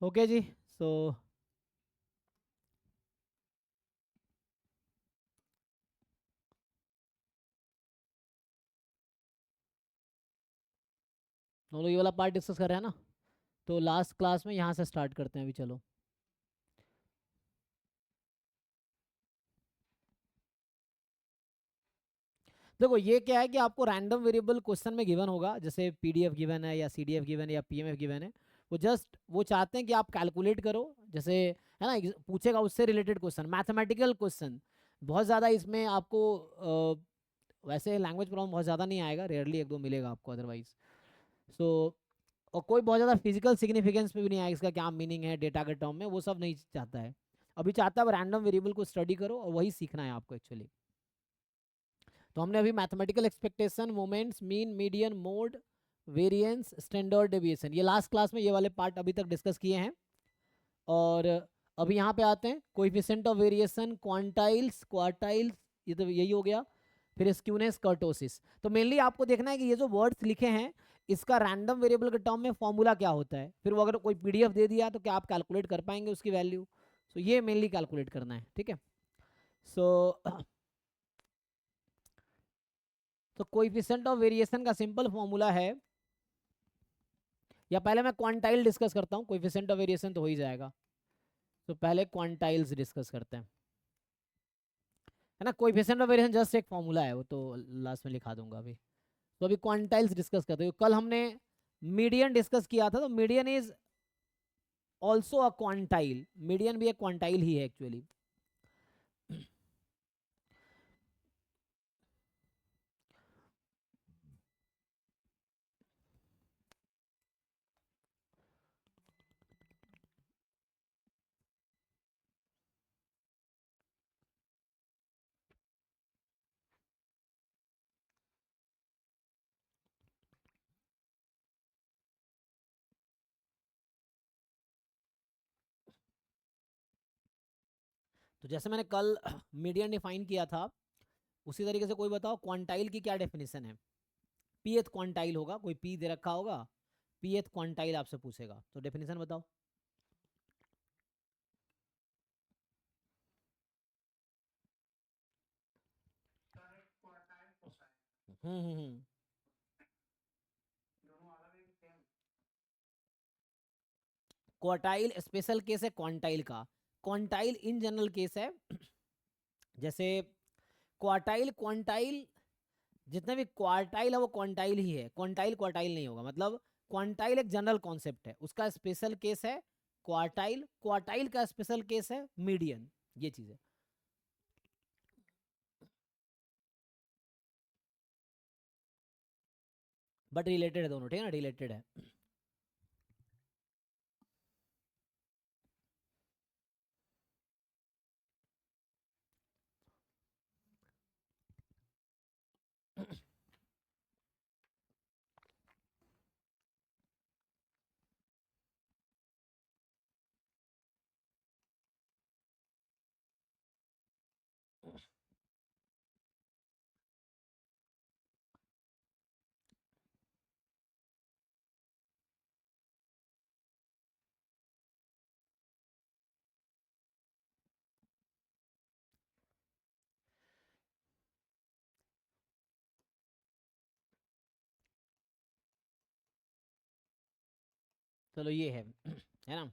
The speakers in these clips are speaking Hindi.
ओके जी। सो हम लोग ये वाला पार्ट डिस्कस कर रहे हैं ना, तो लास्ट क्लास में यहाँ से स्टार्ट करते हैं अभी, चलो। देखो ये क्या है कि आपको रैंडम वेरिएबल क्वेश्चन में गिवन होगा, जैसे पीडीएफ गिवन है या सीडीएफ गिवन है या पीएमएफ गिवन है। वो चाहते हैं कि आप कैलकुलेट करो, जैसे है ना, पूछेगा उससे रिलेटेड क्वेश्चन, मैथमेटिकल क्वेश्चन। बहुत ज़्यादा इसमें आपको वैसे लैंग्वेज प्रॉब्लम बहुत ज़्यादा नहीं आएगा, रेयरली एक दो मिलेगा आपको अदरवाइज। सो और कोई बहुत ज़्यादा फिजिकल सिग्निफिकेंस पे भी नहीं आएगा, इसका क्या मीनिंग है डेटा के टर्म में, वो सब नहीं चाहता है। अभी चाहता है रैंडम वेरिएबल को स्टडी करो और वही सीखना है आपको एक्चुअली। तो हमने अभी mathematical expectation, moments, mean, median, mode, variance, standard deviation, ये लास्ट क्लास में ये वाले पार्ट अभी तक डिस्कस किए हैं। और अभी यहाँ पे आते हैं coefficient of variation, quantiles, quartiles, ये तो यही हो गया। फिर स्क्यूनेस, कर्टोसिस। तो मेनली आपको देखना है कि ये जो वर्ड्स लिखे हैं, इसका रैंडम वेरिएबल के टर्म में फॉर्मूला क्या होता है, फिर वो अगर कोई पीडीएफ दे दिया तो क्या आप कैलकुलेट कर पाएंगे उसकी वैल्यू। सो ये मेनली कैलकुलेट करना है, ठीक है। सो तो कोएफिशिएंट ऑफ वेरिएशन का सिंपल फॉर्मूला है, या पहले मैं क्वांटाइल डिस्कस करता हूँ, कोएफिशिएंट ऑफ वेरिएशन तो हो ही जाएगा। तो पहले क्वांटाइल्स डिस्कस करते हैं, है ना। कोएफिशिएंट ऑफ वेरिएशन जस्ट एक फॉर्मूला है, वो तो लास्ट में लिखा दूंगा अभी। तो अभी क्वांटाइल्स डिस्कस करते हैं। कल हमने मीडियन डिस्कस किया था, तो median is also a quantile, median भी एक क्वांटाइल ही है एक्चुअली। तो जैसे मैंने कल मीडियन डिफाइन किया था, उसी तरीके से कोई बताओ क्वांटाइल की क्या डेफिनेशन है। पी एथ क्वांटाइल होगा, कोई पी दे रखा होगा, पी एथ क्वांटाइल आपसे पूछेगा, तो डेफिनेशन बताओ। हम्म। क्वार्टाइल स्पेशल केस है क्वांटाइल का, क्वांटाइल इन जनरल केस है। जैसे क्वार्टाइल, क्वांटाइल, जितने भी क्वार्टाइल है वो क्वांटाइल ही है, क्वांटाइल क्वार्टाइल नहीं होगा। मतलब क्वांटाइल एक जनरल कॉन्सेप्ट है, उसका स्पेशल केस है क्वार्टाइल, क्वार्टाइल का स्पेशल केस है मीडियन, ये चीज है। बट रिलेटेड है दोनों, ठीक है ना, रिलेटेड है। चलो ये है ना।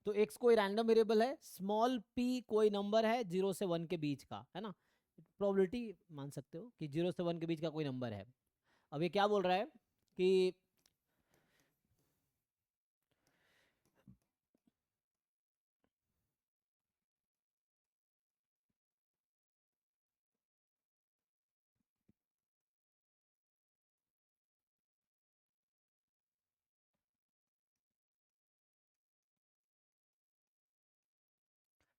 तो एक्स कोई रैंडम वेरिएबल है, स्मॉल पी कोई नंबर है 0 से 1 के बीच का, है ना। प्रोबेबिलिटी मान सकते हो कि 0 से 1 के बीच का कोई नंबर है। अब ये क्या बोल रहा है कि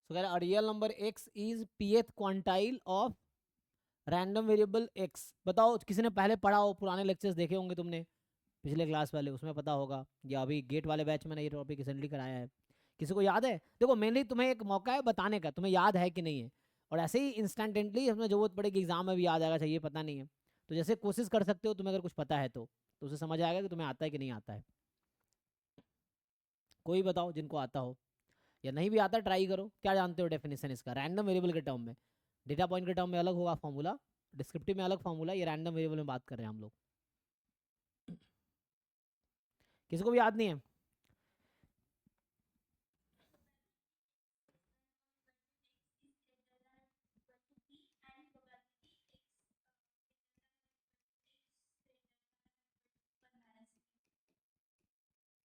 सो कह रहा है real number x is पीएथ quantile of random variable x. बताओ, किसी ने पहले पढ़ा हो, पुराने लेक्चर्स देखे होंगे तुमने, पिछले क्लास वाले, उसमें पता होगा, या अभी गेट वाले बैच में ये टॉपिक रिसेंटली कराया है। किसी को याद है? देखो मेनली तुम्हें एक मौका है बताने का, तुम्हें याद है कि नहीं है। और ऐसे ही इंस्टेंटेंटली हमें जरूरत पड़ेगी एग्जाम में भी याद आएगा, चाहिए पता नहीं है। तो जैसे कोशिश कर सकते हो, तुम्हें अगर कुछ पता है तो उसे समझ आएगा कि तुम्हें आता है कि नहीं आता है। कोई बताओ जिनको आता हो, या नहीं भी आता ट्राई करो। क्या जानते हो डेफिनेशन इसका रैंडम वेरिएबल के टर्म में? डेटा पॉइंट के टर्म में अलग होगा फॉर्मूला, डिस्क्रिप्टिव में अलग फॉर्मूला, ये रैंडम वेरिएबल में बात कर रहे हैं हम लोग। किसी को भी याद नहीं है?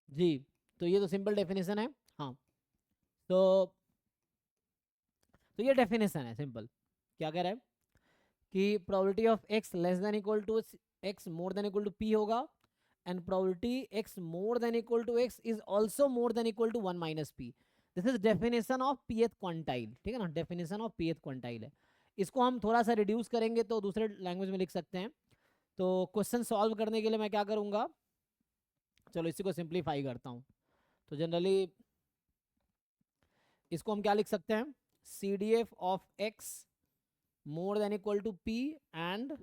जी, तो ये तो सिंपल डेफिनेशन है। हाँ, तो ये डेफिनेशन है सिंपल। क्या कह रहा है कि probability of X less than equal to X more than equal to P होगा, and probability X more than equal to X is also more than equal to 1 minus P. This is definition of pth quantile, ठीक है ना, डेफिनेशन ऑफ पीएथ क्वांटाइल है। इसको हम थोड़ा सा रिड्यूस करेंगे तो दूसरे लैंग्वेज में लिख सकते हैं। तो क्वेश्चन सॉल्व करने के लिए मैं क्या करूंगा, चलो इसी को सिंप्लीफाई करता हूँ। तो जनरली इसको हम क्या लिख सकते हैं, C D F of x more than equal to P and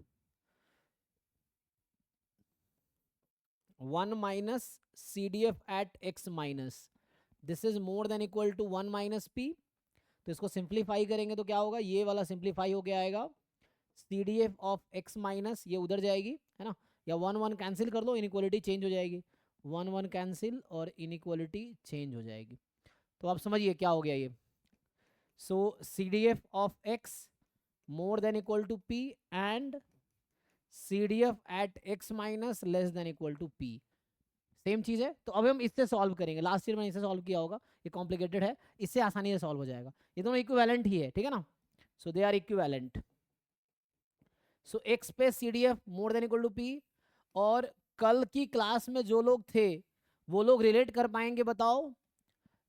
1 minus C D F at x minus this is more than equal to 1 minus p. तो इसको सिंप्लीफाई करेंगे तो क्या होगा, ये वाला सिंप्लीफाई होके आएगा C D F of x minus, ये उधर जाएगी है ना, या 1 1 कैंसिल कर लो, इनइक्वालिटी चेंज हो जाएगी, 1 1 कैंसिल और इनइक्वालिटी चेंज हो जाएगी। तो आप समझिए क्या हो गया ये। So C D F of x more than equal to P and C D F at x minus less than equal to P, same चीज है। तो अब हम इससे सॉल्व करेंगे, लास्ट ईयर मैंने इससे सॉल्व किया होगा, ये कॉम्प्लिकेटेड है, इससे आसानी से सॉल्व हो जाएगा। ये दोनों इक्विवेलेंट ही है, ठीक है ना, so they are equivalent. So X पे C D F more than equal to P, और कल की क्लास में जो लोग थे वो लोग रिलेट कर पाएंगे, बताओ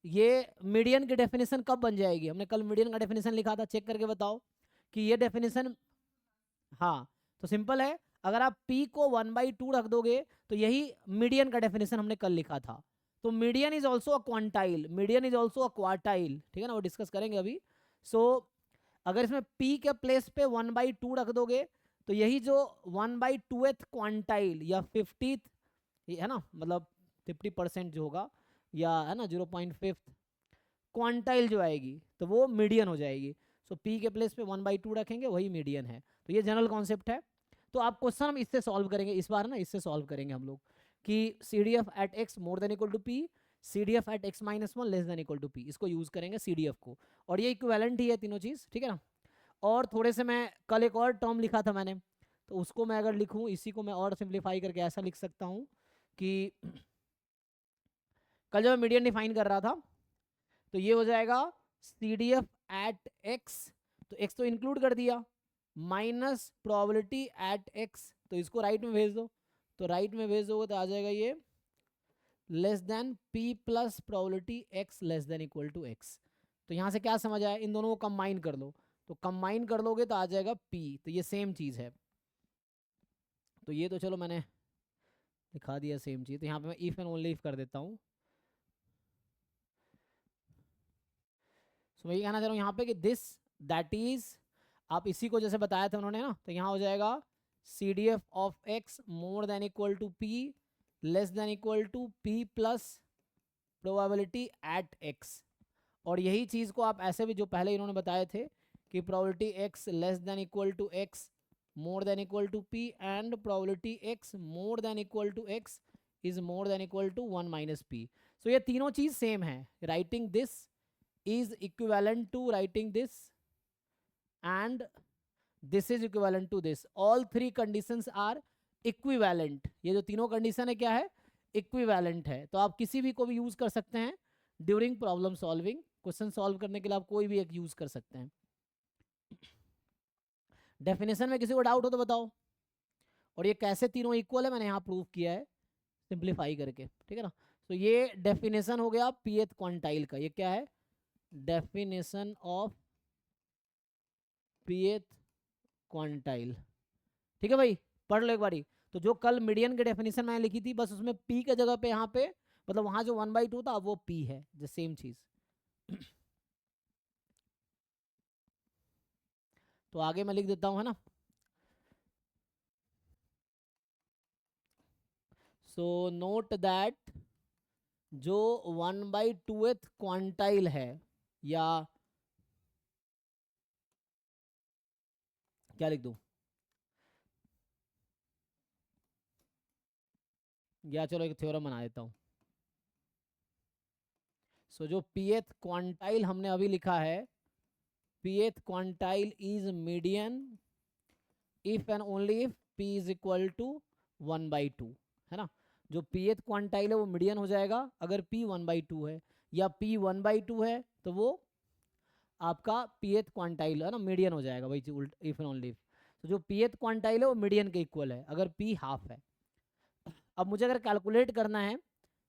ये मीडियन की डेफिनेशन कब बन जाएगी? हमने कल मीडियन का डेफिनेशन लिखा था, चेक करके बताओ कि ये डेफिनेशन। हाँ, तो सिंपल है, अगर आप p को 1/2 रख दोगे तो यही मीडियन का डेफिनेशन हमने कल लिखा था। तो median is also a quantile, median is also a quartile, ठीक है ना, वो डिस्कस करेंगे अभी। सो अगर इसमें p के प्लेस पे 1/2 रख दोगे तो यही जो 1/2th क्वांटाइल या 50th है ना, मतलब 50% जो होगा, या है ना 0.5 क्वांटाइल जो आएगी तो वो मीडियन हो जाएगी। सो p के प्लेस पे 1/2 रखेंगे, वही मीडियन है। तो ये जनरल कॉन्सेप्ट है। तो आप क्वेश्चन हम इससे सॉल्व करेंगे इस बार ना, इससे सॉल्व करेंगे हम लोग कि C D F at x more than equal to p, C D F at x minus 1 less than equal to p, इसको यूज करेंगे सी डी एफ को। और ये इक्विवेलेंट ही है तीनों चीज, ठीक है ना। और थोड़े से मैं कल एक और टर्म लिखा था मैंने, तो उसको मैं अगर लिखूं, इसी को मैं और सिंप्लीफाई करके ऐसा लिख सकता हूँ कि कल जब मैं मीडियन डिफाइन कर रहा था तो ये हो जाएगा C D F at x, तो एक्स तो इंक्लूड कर दिया, माइनस प्रोबेबिलिटी एट एक्स, तो इसको राइट में भेज दो, तो राइट में भेज दोगे तो आ जाएगा ये less than p plus probability x less than equal to x. तो यहाँ से क्या समझ आया, इन दोनों को कंबाइन कर लो, तो कंबाइन कर लोगे तो आ जाएगा पी, तो ये सेम चीज है। तो ये तो चलो मैंने दिखा दिया सेम चीज, तो यहाँ पे मैं इफ एंड ओनली इफ कर देता हूँ। सो मैं ये कहना चाह रहा हूँ यहाँ पे कि दिस दैट इज, आप इसी को जैसे बताया था उन्होंने ना, तो यहाँ हो जाएगा C D F of x more than equal to p less than equal to p plus probability at x. और यही चीज़ को आप ऐसे भी जो पहले इन्होंने बताए थे कि probability x less than equal to X more than equal to P and probability X more than equal to X is more than equal to 1 minus P. So ये तीनों चीज़ सेम है, writing this is equivalent to writing this and this is equivalent to this, all three conditions are equivalent। ये जो तीनों कंडीशन है क्या है, इक्विवेलेंट है। तो आप किसी भी को भी यूज कर सकते हैं during problem solving, question solve करने के लिए आप कोई भी एक यूज कर सकते हैं। डेफिनेशन में किसी को डाउट हो तो बताओ। और ये कैसे तीनों इक्वल है मैंने यहाँ प्रूव किया है सिंप्लीफाई करके, ठीक है ना। तो ये डेफिनेशन हो गया पीएथ क्वांटाइल का, ये क्या है, डेफिनेशन ऑफ पीएथ क्वांटाइल, ठीक है भाई, पढ़ लो एक बारी। तो जो कल मीडियन की डेफिनेशन मैंने लिखी थी, बस उसमें पी के जगह पे यहाँ पे, मतलब वहां जो 1/2 था वो पी है, द सेम चीज। तो आगे मैं लिख देता हूँ, है ना। सो नोट दैट जो 1/2th क्वांटाइल है, या क्या लिख दूं, या चलो एक थ्योरम बना देता हूँ। सो जो pth क्वांटाइल हमने अभी लिखा है, pth quantile is median if and only if p is equal to 1/2, है ना। जो pth क्वांटाइल है वो मीडियन हो जाएगा अगर p 1/2 है, या p 1/2 है तो वो आपका pth क्वांटाइल है ना, मीडियन हो जाएगा, वही उल्ट इफ एंड ओनली इफ। तो जो pth क्वांटाइल है वो मीडियन के इक्वल है अगर p हाफ है। अब मुझे अगर कैलकुलेट करना है,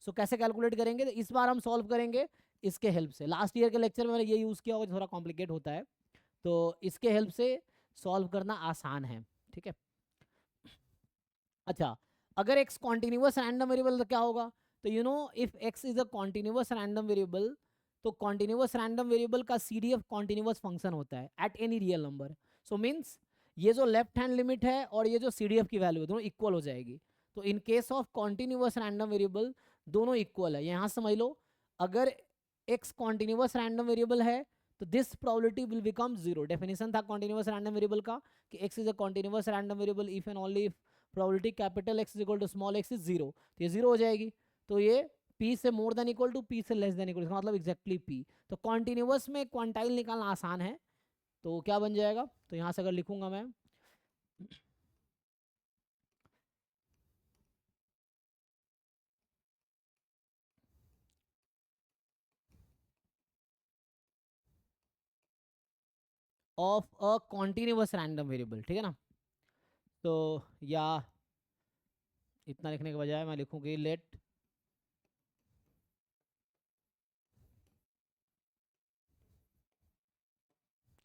सो कैसे कैलकुलेट करेंगे, तो इस बार हम सॉल्व करेंगे इसके हेल्प से। लास्ट ईयर के लेक्चर में मैंने ये यूज़ किया होगा, थोड़ा कॉम्प्लिकेट होता है, तो इसके हेल्प से सॉल्व करना आसान है, ठीक है। अच्छा, अगर x कॉन्टिन्यूस रैंडम वेरिएबल तो क्या होगा, तो you know if x is a continuous random variable, तो कॉन्टिन्यूस रैंडम वेरिएबल का CDF कॉन्टिन्यूस फंक्शन होता है at any real number. So means ये जो लेफ्ट हैंड लिमिट है और ये जो CDF की वैल्यू है दोनों इक्वल हो जाएगी। तो in case of continuous random variable दोनों इक्वल है। यहाँ समझ लो, अगर x कॉन्टिन्यूस रैंडम वेरिएबल है तो this probability will become zero. Definition था कॉन्टिन्यूस रैंडम वेरिएबल का कि x is a continuous random variable if and only if probability capital X is equal to small x is zero. तो ये जीरो हो जाएगी। तो ये p से more than equal to p से लेस देन इक्वल, मतलब एग्जैक्टली p। तो कॉन्टिन्यूस में क्वांटाइल निकालना आसान है, तो क्या बन जाएगा, तो यहाँ से अगर लिखूंगा मैं, of a continuous random variable, ठीक है ना। तो या इतना लिखने के बजाय मैं लिखूंगी लेट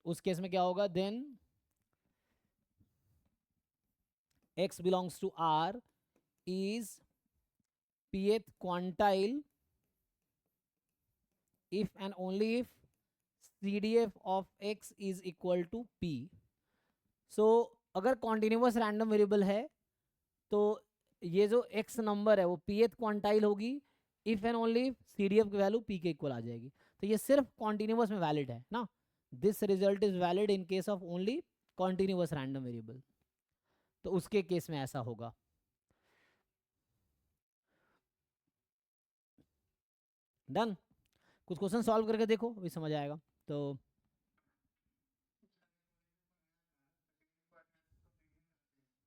उस केस में क्या होगा, then x belongs to R is pth quantile if and only if CDF of x is equal to p। सो अगर कॉन्टिन्यूस रैंडम वेरिएबल है तो ये जो x नंबर है वो pth क्वांटाइल होगी इफ एंड ओनली CDF की वैल्यू p के इक्वल आ जाएगी। तो ये सिर्फ कॉन्टिन्यूस में वैलिड है ना, this result is valid in case of only continuous random variable. तो उसके केस में ऐसा होगा। डन। कुछ क्वेश्चन सॉल्व करके देखो, अभी समझ आएगा। तो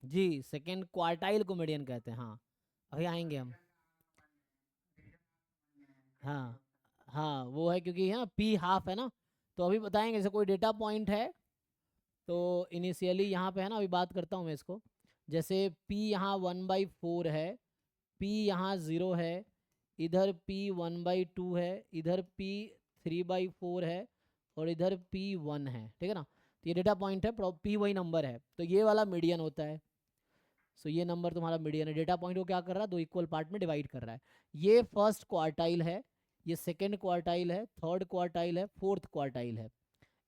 जी, सेकेंड क्वार्टाइल को मीडियन कहते हैं, हाँ अभी आएंगे हम। हाँ हाँ, वो है क्योंकि है ना p हाफ है ना, तो अभी बताएंगे। जैसे कोई डेटा पॉइंट है तो इनिशियली यहाँ पे है ना, अभी बात करता हूँ मैं इसको। जैसे p यहाँ 1/4 है, p यहाँ 0 है, इधर p 1/2 है, इधर p 3/4 है, और इधर p 1 है, ठीक है ना। तो ये डेटा पॉइंट है, p वही नंबर है, तो ये वाला मीडियन होता है। सो ये नंबर तुम्हारा मीडियन है। डेटा पॉइंट को क्या कर रहा है, दो इक्वल पार्ट में डिवाइड कर रहा है। ये फर्स्ट क्वार्टाइल है, ये सेकेंड क्वार्टाइल है, थर्ड क्वार्टाइल है, फोर्थ क्वार्टाइल है,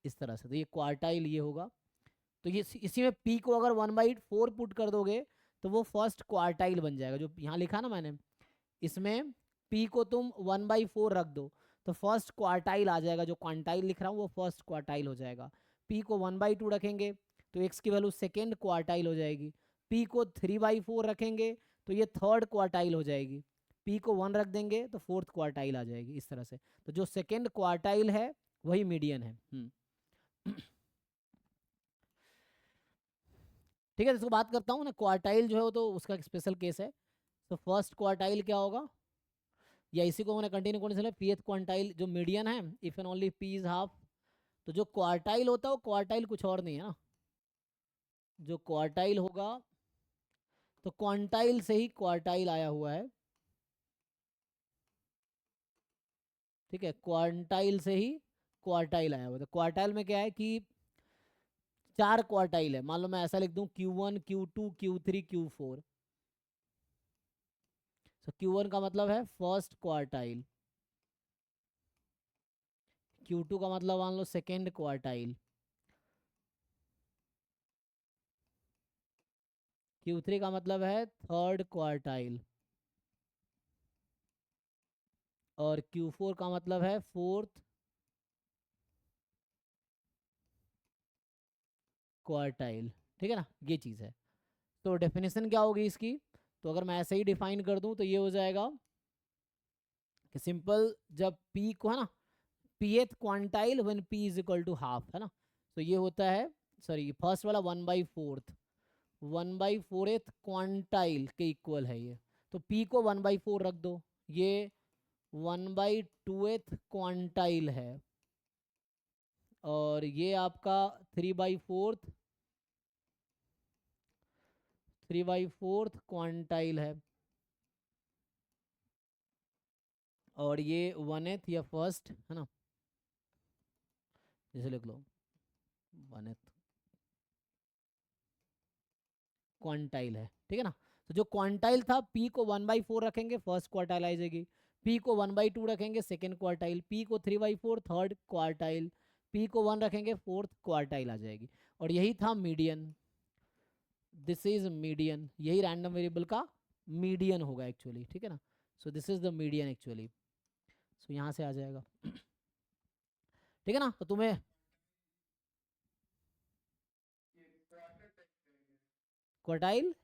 इस तरह से। तो ये क्वार्टाइल ये होगा। तो ये इसी में पी को अगर 1/4 पुट कर दोगे तो वो फर्स्ट क्वार्टाइल बन जाएगा, जो यहाँ लिखा ना मैंने। इसमें पी को तुम 1/4 रख दो तो फर्स्ट क्वार्टाइल आ जाएगा, जो क्वांटाइल लिख रहा हूँ वो फर्स्ट क्वार्टाइल हो जाएगा। पी को 1/2 रखेंगे तो एक्स की वैल्यू सेकेंड क्वार्टाइल हो जाएगी। पी को 3/4 रखेंगे तो ये थर्ड क्वार्टाइल हो जाएगी। पी को 1 रख देंगे तो फोर्थ क्वार्टाइल आ जाएगी, इस तरह से। तो जो सेकेंड क्वार्टाइल है वही मीडियन है। ठीक है, इसको बात करता हूँ ना। क्वार्टाइल जो है वो तो उसका स्पेशल केस है। तो फर्स्ट क्वार्टाइल क्या होगा, या इसी को मैंने कंटिन्यू करने से पीएथ क्वार्टाइल जो मीडियन है if and only P is half. तो जो क्वार्टाइल होता है वो क्वार्टाइल कुछ और नहीं है ना, जो क्वार्टाइल होगा, तो क्वांटाइल से ही क्वार्टाइल आया हुआ है, ठीक है। क्वांटाइल से ही क्वार्टाइल आया हुआ है। तो क्वार्टाइल में क्या है कि 4 क्वार्टाइल है। मान लो मैं ऐसा लिख दूं Q1 Q2 Q3 Q4। तो Q1 का मतलब है फर्स्ट क्वार्टाइल, Q2 का मतलब मान लो सेकेंड क्वार्टाइल, Q3 का मतलब है थर्ड क्वार्टाइल, और Q4 का मतलब है फोर्थ क्वार्टाइल, ठीक है ना, ये चीज़ है। तो डेफिनेशन क्या होगी इसकी, तो अगर मैं ऐसे ही डिफाइन कर दूं तो ये हो जाएगा कि सिंपल, जब P को है ना, pth quantile when P is equal to half, है ना, तो ये होता है, सॉरी फर्स्ट वाला 1/4, 1/4 क्वांटाइल के इक्वल है ये, तो P को 1/4 रख दो, ये 1/2 क्वांटाइल है, और ये आपका 3/4 क्वांटाइल है, और ये 1th या फर्स्ट है ना, जैसे लिख लो 1th क्वांटाइल है, ठीक है ना। तो जो क्वांटाइल था, P को 1/4 रखेंगे फर्स्ट क्वार्टाइल आ जाएगी, P को 1/2 रखेंगे सेकेंड क्वार्टाइल, P को 3/4 थर्ड क्वार्टाइल, P को 1 रखेंगे फोर्थ क्वार्टाइल आ जाएगी। और यही था मीडियन, दिस इज मीडियन, यही रैंडम वेरिएबल का मीडियन होगा एक्चुअली, ठीक है ना। So this is the median actually, so यहाँ से आ जाएगा, ठीक है ना। तो तुम्हें क्वार्टाइल,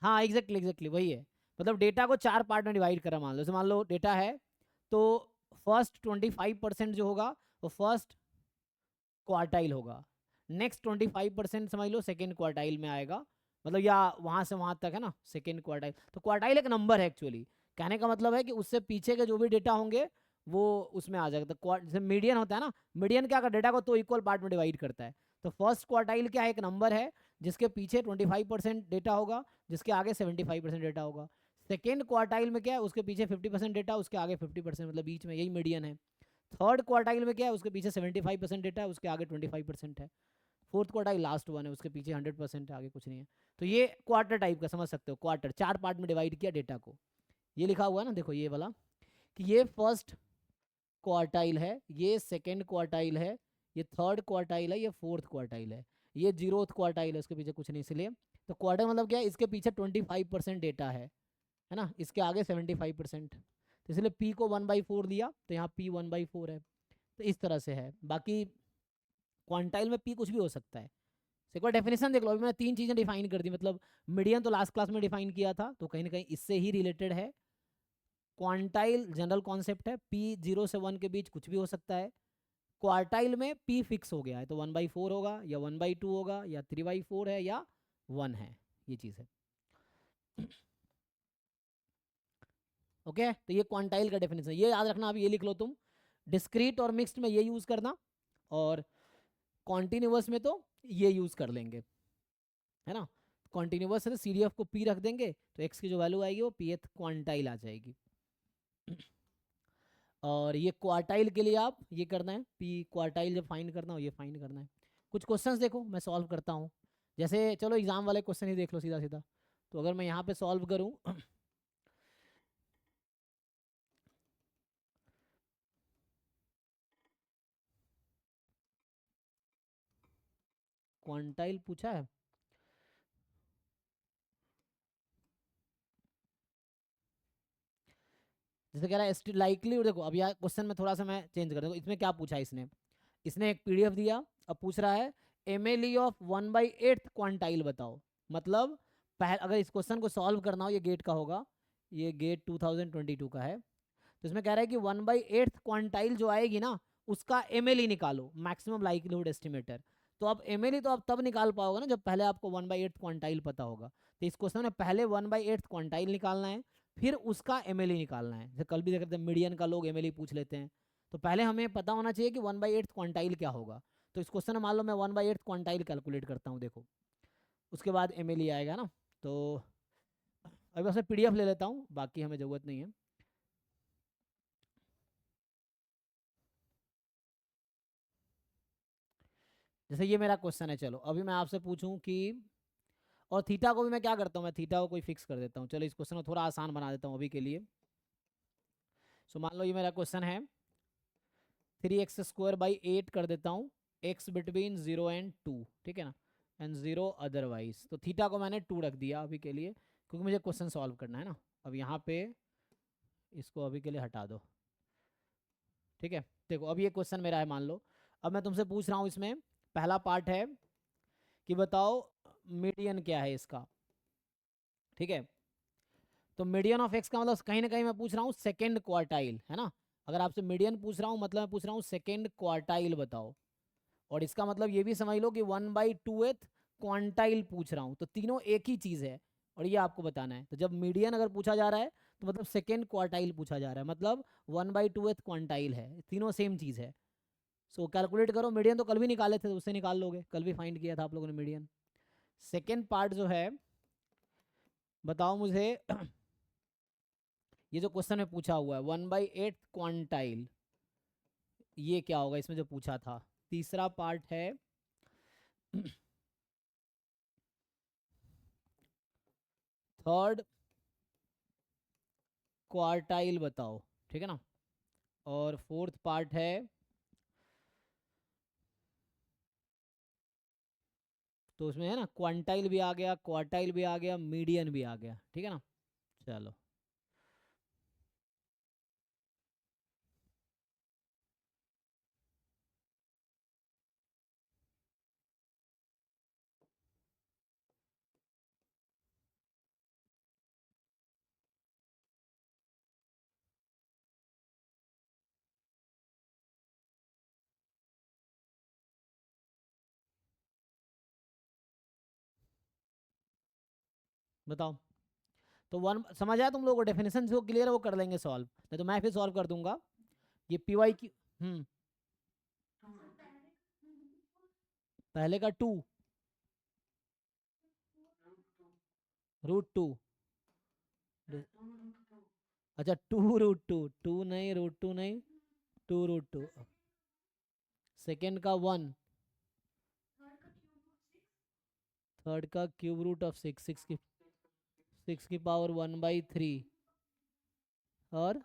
हाँ एग्जैक्टली एग्जैक्टली वही है, मतलब डेटा को 4 पार्ट में डिवाइड करा, मान लो, जैसे मान लो डेटा है, तो फर्स्ट 25% जो होगा वो फर्स्ट क्वार्टाइल होगा, नेक्स्ट 25% समझ लो सेकेंड क्वार्टाइल में आएगा, मतलब या वहाँ से वहाँ तक है ना सेकेंड क्वार्टाइल। तो क्वार्टाइल एक नंबर है एक्चुअली, कहने का मतलब है कि उससे पीछे के जो भी डेटा होंगे वो उसमें आ जाएगा। तो जैसे मीडियन होता है ना, मीडियन क्या कर डेटा को तो इक्वल पार्ट में डिवाइड करता है, तो फर्स्ट क्वार्टाइल क्या है, एक नंबर है जिसके पीछे 25% डेटा होगा, जिसके आगे 75% डेटा होगा। सेकेंड क्वार्टाइल में क्या है, उसके पीछे 50% डेटा, उसके आगे 50%, मतलब बीच में, यही मीडियन है। थर्ड क्वार्टाइल में क्या है, उसके पीछे 75% डेटा है, उसके आगे 25% है। फोर्थ क्वार्टाइल लास्ट वन है, उसके पीछे 100% है, आगे कुछ नहीं है। तो ये क्वार्टर टाइप का समझ सकते हो, क्वार्टर 4 पार्ट में डिवाइड किया डेटा को, ये लिखा हुआ है ना, देखो ये वाला, कि ये फर्स्ट क्वार्टाइल है, ये सेकेंड क्वार्टाइल है, ये थर्ड क्वार्टाइल है, ये फोर्थ क्वार्टाइल है, ये 0th क्वार्टाइल है, उसके पीछे कुछ नहीं, इसलिए। तो क्वार्टर मतलब क्या है, इसके पीछे 25% डेटा है ना, इसके आगे 75%, तो इसलिए P को 1/4 लिया, तो यहाँ P 1/4 है। तो इस तरह से है, बाकी क्वांटाइल में P कुछ भी हो सकता है। एक बार डेफिनेशन देख लो, अभी मैंने 3 चीज़ें डिफाइन कर दी, मतलब मीडियन तो लास्ट क्लास में डिफाइन किया था, तो कहीं ना कहीं इससे ही रिलेटेड है। क्वांटाइल जनरल कॉन्सेप्ट है, P 0 से 1 के बीच कुछ भी हो सकता है। क्वार्टाइल में P फिक्स हो गया है, तो 1/4 होगा या 1/2 होगा या 3/4 है या 1 है, ये चीज़ है। ओके, तो ये क्वांटाइल का डेफिनेशन, ये याद रखना, अभी ये लिख लो तुम, डिस्क्रीट और मिक्स्ड में ये यूज़ करना, और कॉन्टिन्यूअस में तो ये यूज़ कर लेंगे, है ना। कॉन्टिन्यूअस है तो CDF को P रख देंगे, तो x की जो वैल्यू आएगी वो pth क्वांटाइल आ जाएगी। और ये क्वार्टाइल के लिए आप ये करना है, P क्वार्टाइल जब फाइंड करना हो, ये फाइंड करना है। कुछ क्वेश्चंस देखो मैं सॉल्व करता हूँ, जैसे चलो एग्जाम वाले क्वेश्चन ही देख लो सीधा सीधा। तो अगर मैं यहाँ पे सॉल्व करूँ क्वांटाइल पूछा है, जैसे कह रहा है लाइकली, देखो अब यहाँ क्वेश्चन में थोड़ा सा मैं चेंज कर दूँ, इसमें क्या पूछा है इसने, इसने एक PDF दिया, अब पूछ रहा है MLE ऑफ 1/8 क्वांटाइल बताओ। मतलब अगर इस क्वेश्चन को सॉल्व करना हो, ये गेट का होगा, ये गेट 2022 का है, तो इसमें कह रहा है कि 1/8 क्वांटाइल जो आएगी ना, उसका MLE निकालो, मैक्सिमम लाइक्लीहुड एस्टिमेटर। तो अब MLE तो आप तब निकाल पाओगे ना जब पहले आपको 1/8 क्वांटाइल पता होगा। तो इस क्वेश्चन में पहले 1/8 क्वांटाइल निकालना है, फिर उसका MLE निकालना है। जैसे कल भी देख रहे थे मीडियन का लोग MLE पूछ लेते हैं, तो पहले हमें पता होना चाहिए कि 1/8 क्वांटाइल क्या होगा। तो इस क्वेश्चन में मान लो मैं 1/8 क्वांटाइल कैलकुलेट करता हूँ, देखो उसके बाद MLE आएगा ना। तो अभी बस मैं PDF ले लेता हूँ, बाकी हमें ज़रूरत नहीं है। जैसे ये मेरा क्वेश्चन है, चलो अभी मैं आपसे पूछूं कि, और थीटा को भी मैं क्या करता हूँ, मैं थीटा को कोई फिक्स कर देता हूँ, चलो इस क्वेश्चन को थोड़ा आसान बना देता हूँ अभी के लिए। सो मान लो ये मेरा क्वेश्चन है, 3x² / 8 कर देता हूँ, x बिटवीन 0 एंड 2, ठीक है ना, एंड 0 अदरवाइज। तो थीटा को मैंने 2 रख दिया अभी के लिए, क्योंकि मुझे क्वेश्चन सॉल्व करना है ना। अब यहाँ पे इसको अभी के लिए हटा दो, ठीक है। देखो अब ये क्वेश्चन मेरा है मान लो। अब मैं तुमसे पूछ रहा हूँ इसमें पहला पार्ट है कि बताओ मीडियन क्या है इसका, ठीक है। तो मीडियन ऑफ एक्स का मतलब कहीं ना कहीं मैं पूछ रहा हूँ सेकेंड क्वार्टाइल, है ना। अगर आपसे मीडियन पूछ रहा हूँ मतलब मैं पूछ रहा हूँ सेकेंड क्वार्टाइल बताओ। और इसका मतलब ये भी समझ लो कि 1/2th क्वांटाइल पूछ रहा हूँ, तो तीनों एक ही चीज़ है और ये आपको बताना है। तो जब मीडियन अगर पूछा जा रहा है तो मतलब सेकेंड क्वार्टाइल पूछा जा रहा है, मतलब 1/2th क्वांटाइल है, तीनों सेम चीज़ है। सो कैलकुलेट करो, मीडियन तो कल भी निकाले थे तो उससे निकाल लोगे, कल भी फाइंड किया था आप लोगों ने मीडियन। सेकेंड पार्ट जो है बताओ मुझे ये जो क्वेश्चन में पूछा हुआ है 1/8 क्वांटाइल, ये क्या होगा इसमें जो पूछा था। तीसरा पार्ट है थर्ड क्वार्टाइल बताओ, ठीक है ना। और फोर्थ पार्ट है तो उसमें है ना क्वांटाइल भी आ गया, क्वार्टाइल भी आ गया, मीडियन भी आ गया, ठीक है ना। चलो बताओ। तो वन समझ आया तुम लोगों को, डेफिनेशन जो क्लियर है वो कर लेंगे सॉल्व, नहीं तो मैं फिर सॉल्व कर दूंगा। ये पी वाई की पहले का 2 √2, अच्छा 2√2, 2 नहीं √2 नहीं, 2√2। सेकेंड का 1, थर्ड का क्यूब रूट ऑफ 6, 6 की पावर 1/3 और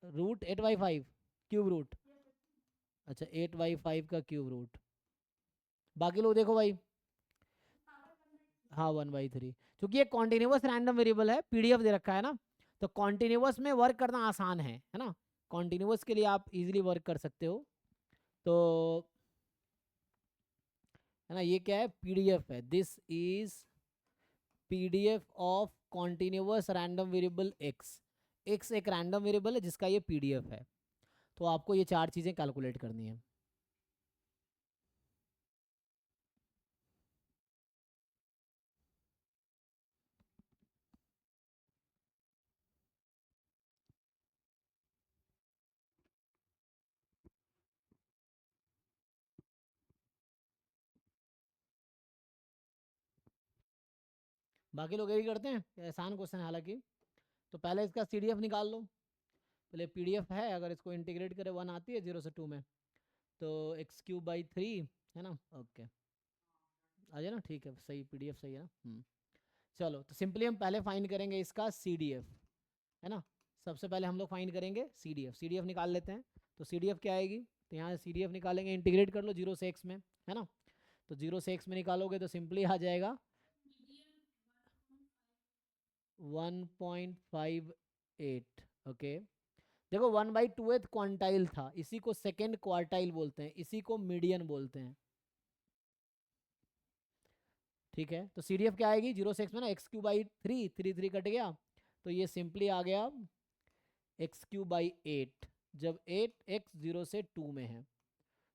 √8/5 क्यूब रूट, अच्छा 8/5 का क्यूब रूट। बाकी लोग देखो भाई, हाँ 1/3, क्योंकि ये कॉन्टिन्यूस रैंडम वेरिएबल है, पीडीएफ दे रखा है ना, तो कॉन्टिन्यूस में वर्क करना आसान है ना। कॉन्टिन्यूस के लिए आप इजीली वर्क कर सकते हो। तो है ना, ये क्या है, पीडीएफ है, this is PDF of continuous random variable x. X एक रैंडम वेरिएबल है जिसका ये पीडीएफ है। तो आपको ये चार चीज़ें कैलकुलेट करनी है। बाकी लोग यही करते हैं, ये आसान क्वेश्चन है हालांकि। तो पहले इसका सीडीएफ निकाल लो, पहले पीडीएफ है, अगर इसको इंटीग्रेट करें 1 आती है 0 से 2 में, तो x³/3 है ना। ओके आ जाए ना, ठीक है सही, पीडीएफ सही है ना। चलो तो सिंपली हम पहले फाइंड करेंगे इसका सीडीएफ, है ना। सबसे पहले हम लोग फाइंड करेंगे सीडीएफ, सीडीएफ निकाल लेते हैं। तो सीडीएफ क्या आएगी, तो यहाँ सीडीएफ निकालेंगे, इंटीग्रेट कर लो 0 से x में, है ना। तो 0 से x में निकालोगे तो सिंपली आ जाएगा 1.58। ओके देखो 1/2th क्वांटाइल था, इसी को सेकेंड क्वार्टाइल बोलते हैं, इसी को मीडियन बोलते हैं, ठीक है। तो सीडीएफ क्या आएगी 0 से x में ना, x³/3, 3 कट गया, तो ये सिंपली आ गया x³/8, जब 8x 0 से 2 में है।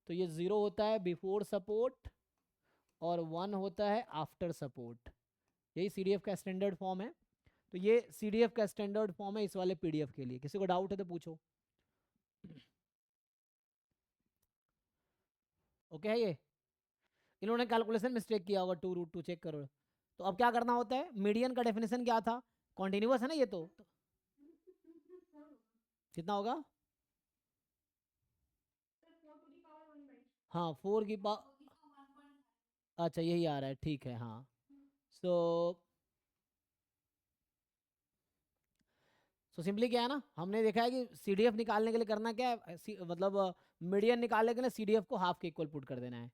तो ये 0 होता है बिफोर सपोर्ट और 1 होता है आफ्टर सपोर्ट, यही सीडीएफ का स्टैंडर्ड फॉर्म है। तो ये सीडीएफ का स्टैंडर्ड फॉर्म है इस वाले पीडीएफ के लिए। किसी को डाउट है तो पूछो। ओके है ये, इन्होंने कैलकुलेशन मिस्टेक किया होगा, 2√2 चेक करो। तो अब क्या करना होता है, मीडियन का डेफिनेशन क्या था, कॉन्टिन्यूस है ना ये तो कितना होगा, हाँ 4 की पावर, अच्छा यही आ रहा है, ठीक है हाँ। सो सो सिंपली क्या है ना, हमने देखा है कि सीडीएफ निकालने के लिए करना क्या है, मतलब मीडियन निकालने के लिए सीडीएफ को हाफ के इक्वल पुट कर देना है।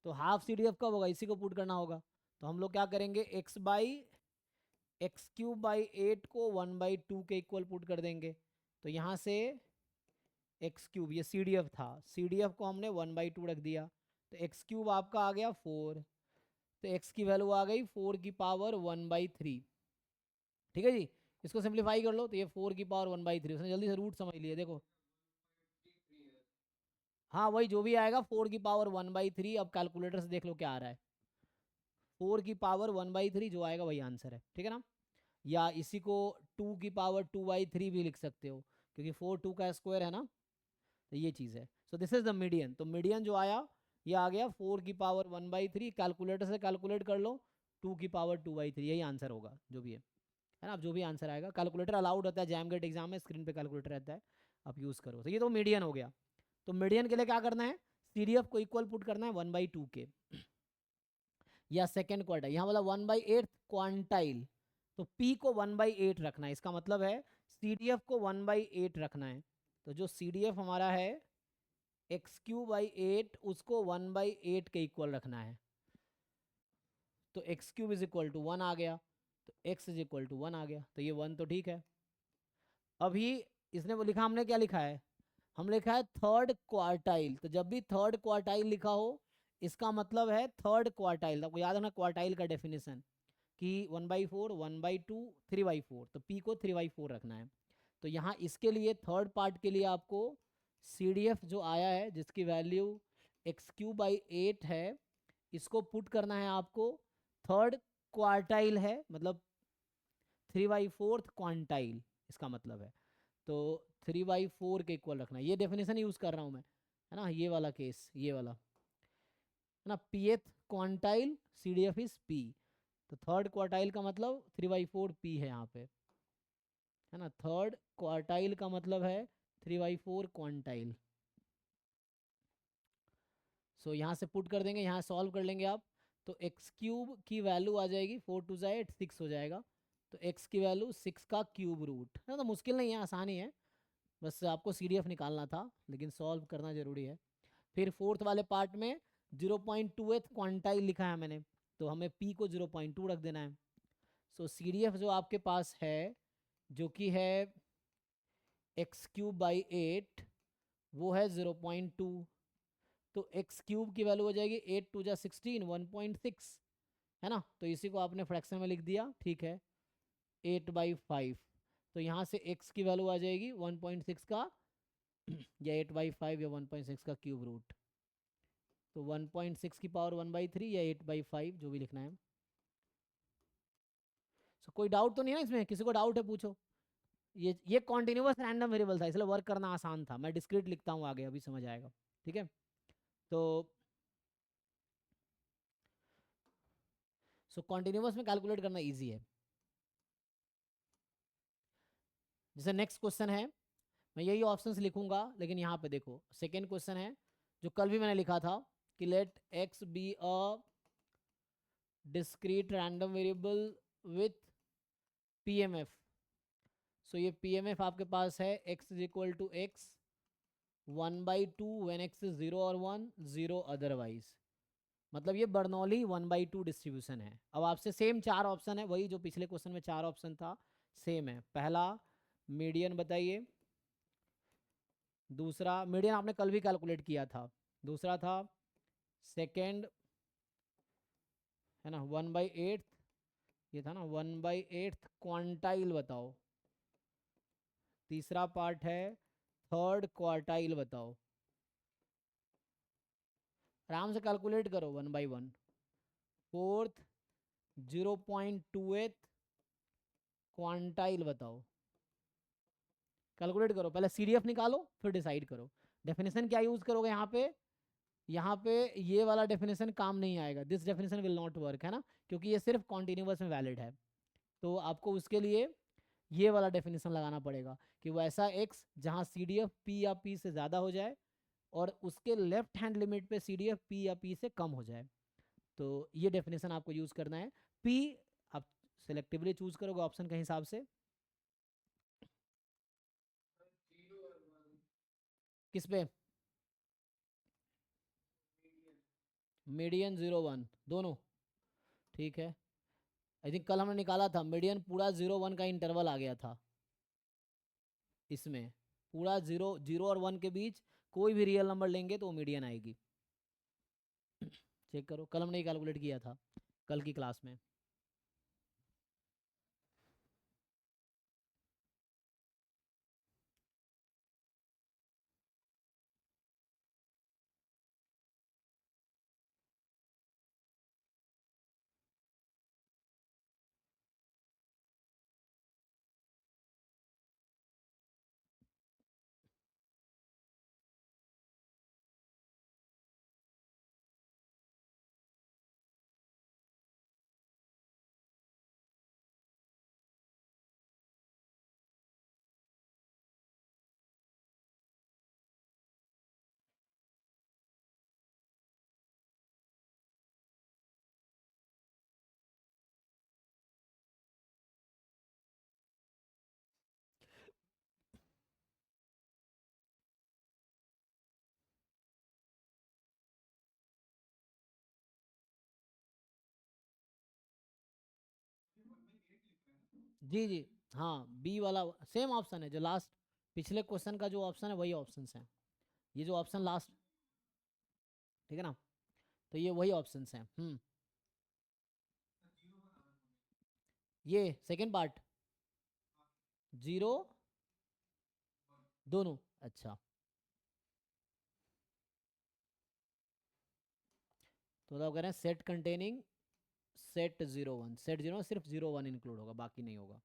तो हाफ सीडीएफ कब होगा, इसी को पुट करना होगा। तो हम लोग क्या करेंगे, x by x cube by 8 को 1/2 के इक्वल पुट कर देंगे, तो यहाँ से एक्स क्यूब, ये सी डी एफ था, सी डी एफ को हमने 1/2 रख दिया, तो एक्स क्यूब आपका आ गया 4, तो एक्स की वैल्यू आ गई 4⁻1/3। ठीक है जी, इसको सिंप्लीफाई कर लो तो ये 4⁻1/3, उसने जल्दी से रूट समझ लिया देखो। हाँ वही जो भी आएगा 4⁻1/3, अब कैलकुलेटर से देख लो क्या आ रहा है, 4⁻1/3 जो आएगा वही आंसर है, ठीक है ना। या इसी को 2⁻2/3 भी लिख सकते हो, क्योंकि 4 2 का स्क्वायर है ना, तो ये चीज़ है। सो दिस इज द मीडियन, तो मीडियन जो आया ये आ गया 4⁻1/3, कैलकुलेटर से कैलकुलेट कर लो 2⁻2/3, यही आंसर होगा जो भी है ना। अब जो भी आंसर आएगा, कैलकुलेटर अलाउड होता है, जैम गेट एग्जाम में स्क्रीन पे कैलकुलेटर रहता है, आप यूज़ करो। तो ये तो मीडियन हो गया, तो मीडियन के लिए क्या करना है, सीडीएफ को इक्वल पुट करना है 1/2 के, या सेकेंड क्वार्टाइल, यहाँ वाला 1/8 क्वांटाइल, तो पी को 1/8 रखना है, इसका मतलब है सीडीएफ को 1/8 रखना है। तो जो सीडीएफ हमारा है x³/8, उसको 1/8 के इक्वल रखना है, तो x³ इज इक्वल टू 1 आ गया, तो x इज इक्वल टू 1 आ गया, तो ये 1 तो ठीक है। अभी इसने वो लिखा, हमने क्या लिखा है, हमने लिखा है थर्ड क्वार्टाइल, तो जब भी थर्ड क्वार्टाइल लिखा हो इसका मतलब है थर्ड क्वार्टाइल। आपको याद रखना क्वार्टाइल का डेफिनेशन कि 1/4, 1/2, 3/4, तो p को 3/4 रखना है। तो यहाँ इसके लिए थर्ड पार्ट के लिए आपको CDF जो आया है जिसकी वैल्यू x³/8 है, इसको पुट करना है आपको थर्ड क्वार्टाइल है, मतलब 3/4 क्वांटाइल इसका मतलब है, तो 3/4 के इक्वल रखना है। ये डेफिनेशन यूज़ कर रहा हूँ मैं, है ना, ये वाला केस, ये वाला है ना, pth quantile CDF is p, तो थर्ड क्वार्टाइल का मतलब 3/4 p है यहाँ पे, है ना, थर्ड क्वार्टाइल का मतलब है 3/4 क्वांटाइल। सो यहाँ से पुट कर देंगे, यहाँ सॉल्व कर लेंगे आप, तो x³ की वैल्यू आ जाएगी 4 2 8 6 हो जाएगा, तो x की वैल्यू 6 का क्यूब रूट है, तो मुश्किल नहीं है, आसानी है, बस आपको CDF निकालना था, लेकिन सॉल्व करना जरूरी है। फिर फोर्थ वाले पार्ट में 0.28 क्वांटाइल लिखा है मैंने, तो हमें p को 0.2 रख देना है। सो CDF जो आपके पास है जो कि है x³/8, वो है 0.2, तो x³ की वैल्यू हो जाएगी 8 2 जा 16, 1.6, है ना, तो इसी को आपने फ्रैक्शन में लिख दिया, ठीक है, 8/5, तो यहाँ से x की वैल्यू आ जाएगी 1.6 का या 8/5 या 1.6 का क्यूब रूट, तो 1.6 की पावर 1/3 या 8/5 जो भी लिखना है। सो कोई डाउट तो नहीं है ना इसमें, किसी को डाउट है पूछो। ये कॉन्टिन्यूअस रैंडम वेरिएबल था, इसलिए वर्क करना आसान था, मैं डिस्क्रीट लिखता हूँ आगे, अभी समझ आएगा, ठीक है। तो सो कॉन्टिन्यूअस में कैलकुलेट करना इजी है। जैसे नेक्स्ट क्वेश्चन है, मैं यही ऑप्शंस लिखूंगा, लेकिन यहाँ पे देखो सेकेंड क्वेश्चन है जो कल भी मैंने लिखा था कि let x be a discrete random variable with PMF। So ये PMF आपके पास है x is equal to x 1/2 when x is 0 और 1, 0 अदरवाइज, मतलब ये बर्नौली 1/2 डिस्ट्रीब्यूशन है। अब आपसे सेम चार ऑप्शन है, वही जो पिछले क्वेश्चन में चार ऑप्शन था सेम है। पहला मीडियन बताइए, दूसरा मीडियन आपने कल भी कैलकुलेट किया था, दूसरा था सेकेंड, है ना 1/8, ये था ना 1/8 क्वांटाइल बताओ, तीसरा पार्ट है थर्ड क्वार्टाइल बताओ, आराम से कैलकुलेट करो 1/1। फोर्थ 0.28 क्वांटाइल बताओ, कैलकुलेट करो, पहले CDF निकालो फिर डिसाइड करो। डेफिनेशन क्या यूज करोगे यहाँ पे, यहाँ पे ये वाला डेफिनेशन काम नहीं आएगा, this definition will not work, है ना, क्योंकि ये सिर्फ कॉन्टिन्यूअस में वैलिड है, तो आपको उसके लिए ये वाला डेफिनेशन लगाना पड़ेगा कि वो ऐसा x जहाँ CDF p या p से ज़्यादा हो जाए और उसके लेफ्ट हैंड लिमिट पे CDF p या p से कम हो जाए, तो ये डेफिनेशन आपको यूज़ करना है। p आप सिलेक्टिवली चूज करोगे ऑप्शन के हिसाब से, किस पे, मीडियन 0 1 दोनों, ठीक है, आई थिंक कल हमने निकाला था मीडियन पूरा 0 1 का इंटरवल आ गया था इसमें। पूरा 0 और 1 के बीच कोई भी रियल नंबर लेंगे तो वो मीडियन आएगी। चेक करो, कल हमने कैलकुलेट किया था कल की क्लास में। जी जी, हाँ बी वाला सेम ऑप्शन है जो लास्ट पिछले क्वेश्चन का जो ऑप्शन है वही ऑप्शन है। ये जो ऑप्शन लास्ट, ठीक है ना, तो ये वही ऑप्शन हैं। ये सेकंड पार्ट 0 दोनों। अच्छा, तो बताओ कह रहे हैं सेट कंटेनिंग सेट 0 1, सेट 0 सिर्फ 0 1 इंक्लूड होगा, बाकी नहीं होगा।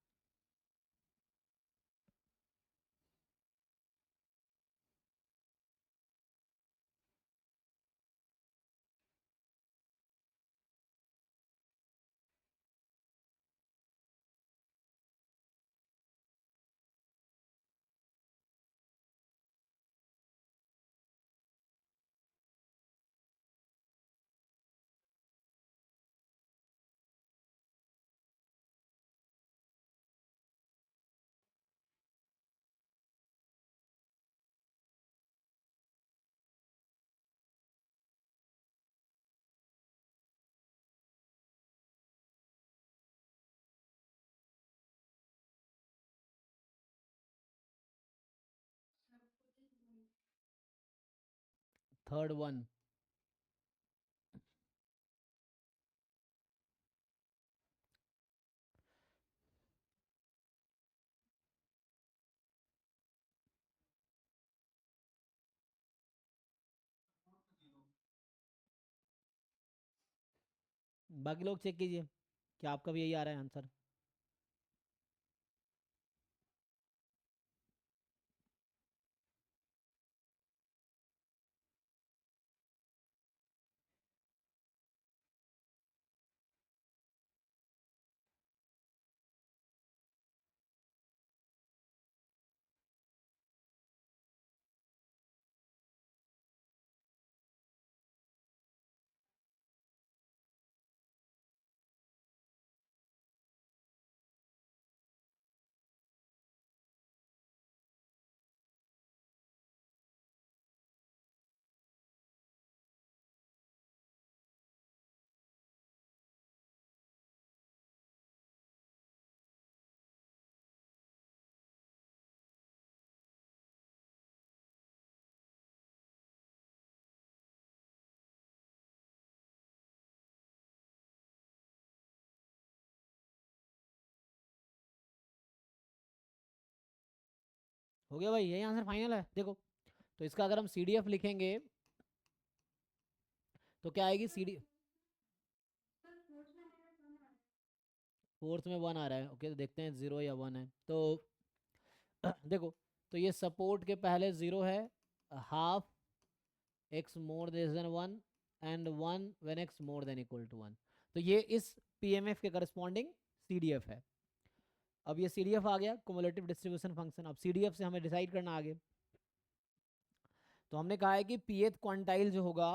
थर्ड वन, बाकी लोग चेक कीजिए क्या आपका भी यही आ रहा है आंसर। हो गया भाई, यही आंसर फाइनल है। देखो, तो इसका अगर हम CDF लिखेंगे तो क्या आएगी CD। फोर्थ में 1 आ रहा है, ओके, तो देखते हैं 0 या 1 है तो देखो, तो ये सपोर्ट के पहले 0 है, half x more than 1 and 1 when x more than equal to 1। तो ये इस PMF के करस्पॉन्डिंग CDF है। अब ये CDF आ गया क्युमुलेटिव डिस्ट्रीब्यूशन फंक्शन। अब CDF से हमें डिसाइड करना आगे। तो हमने कहा है कि pth क्वांटाइल जो होगा,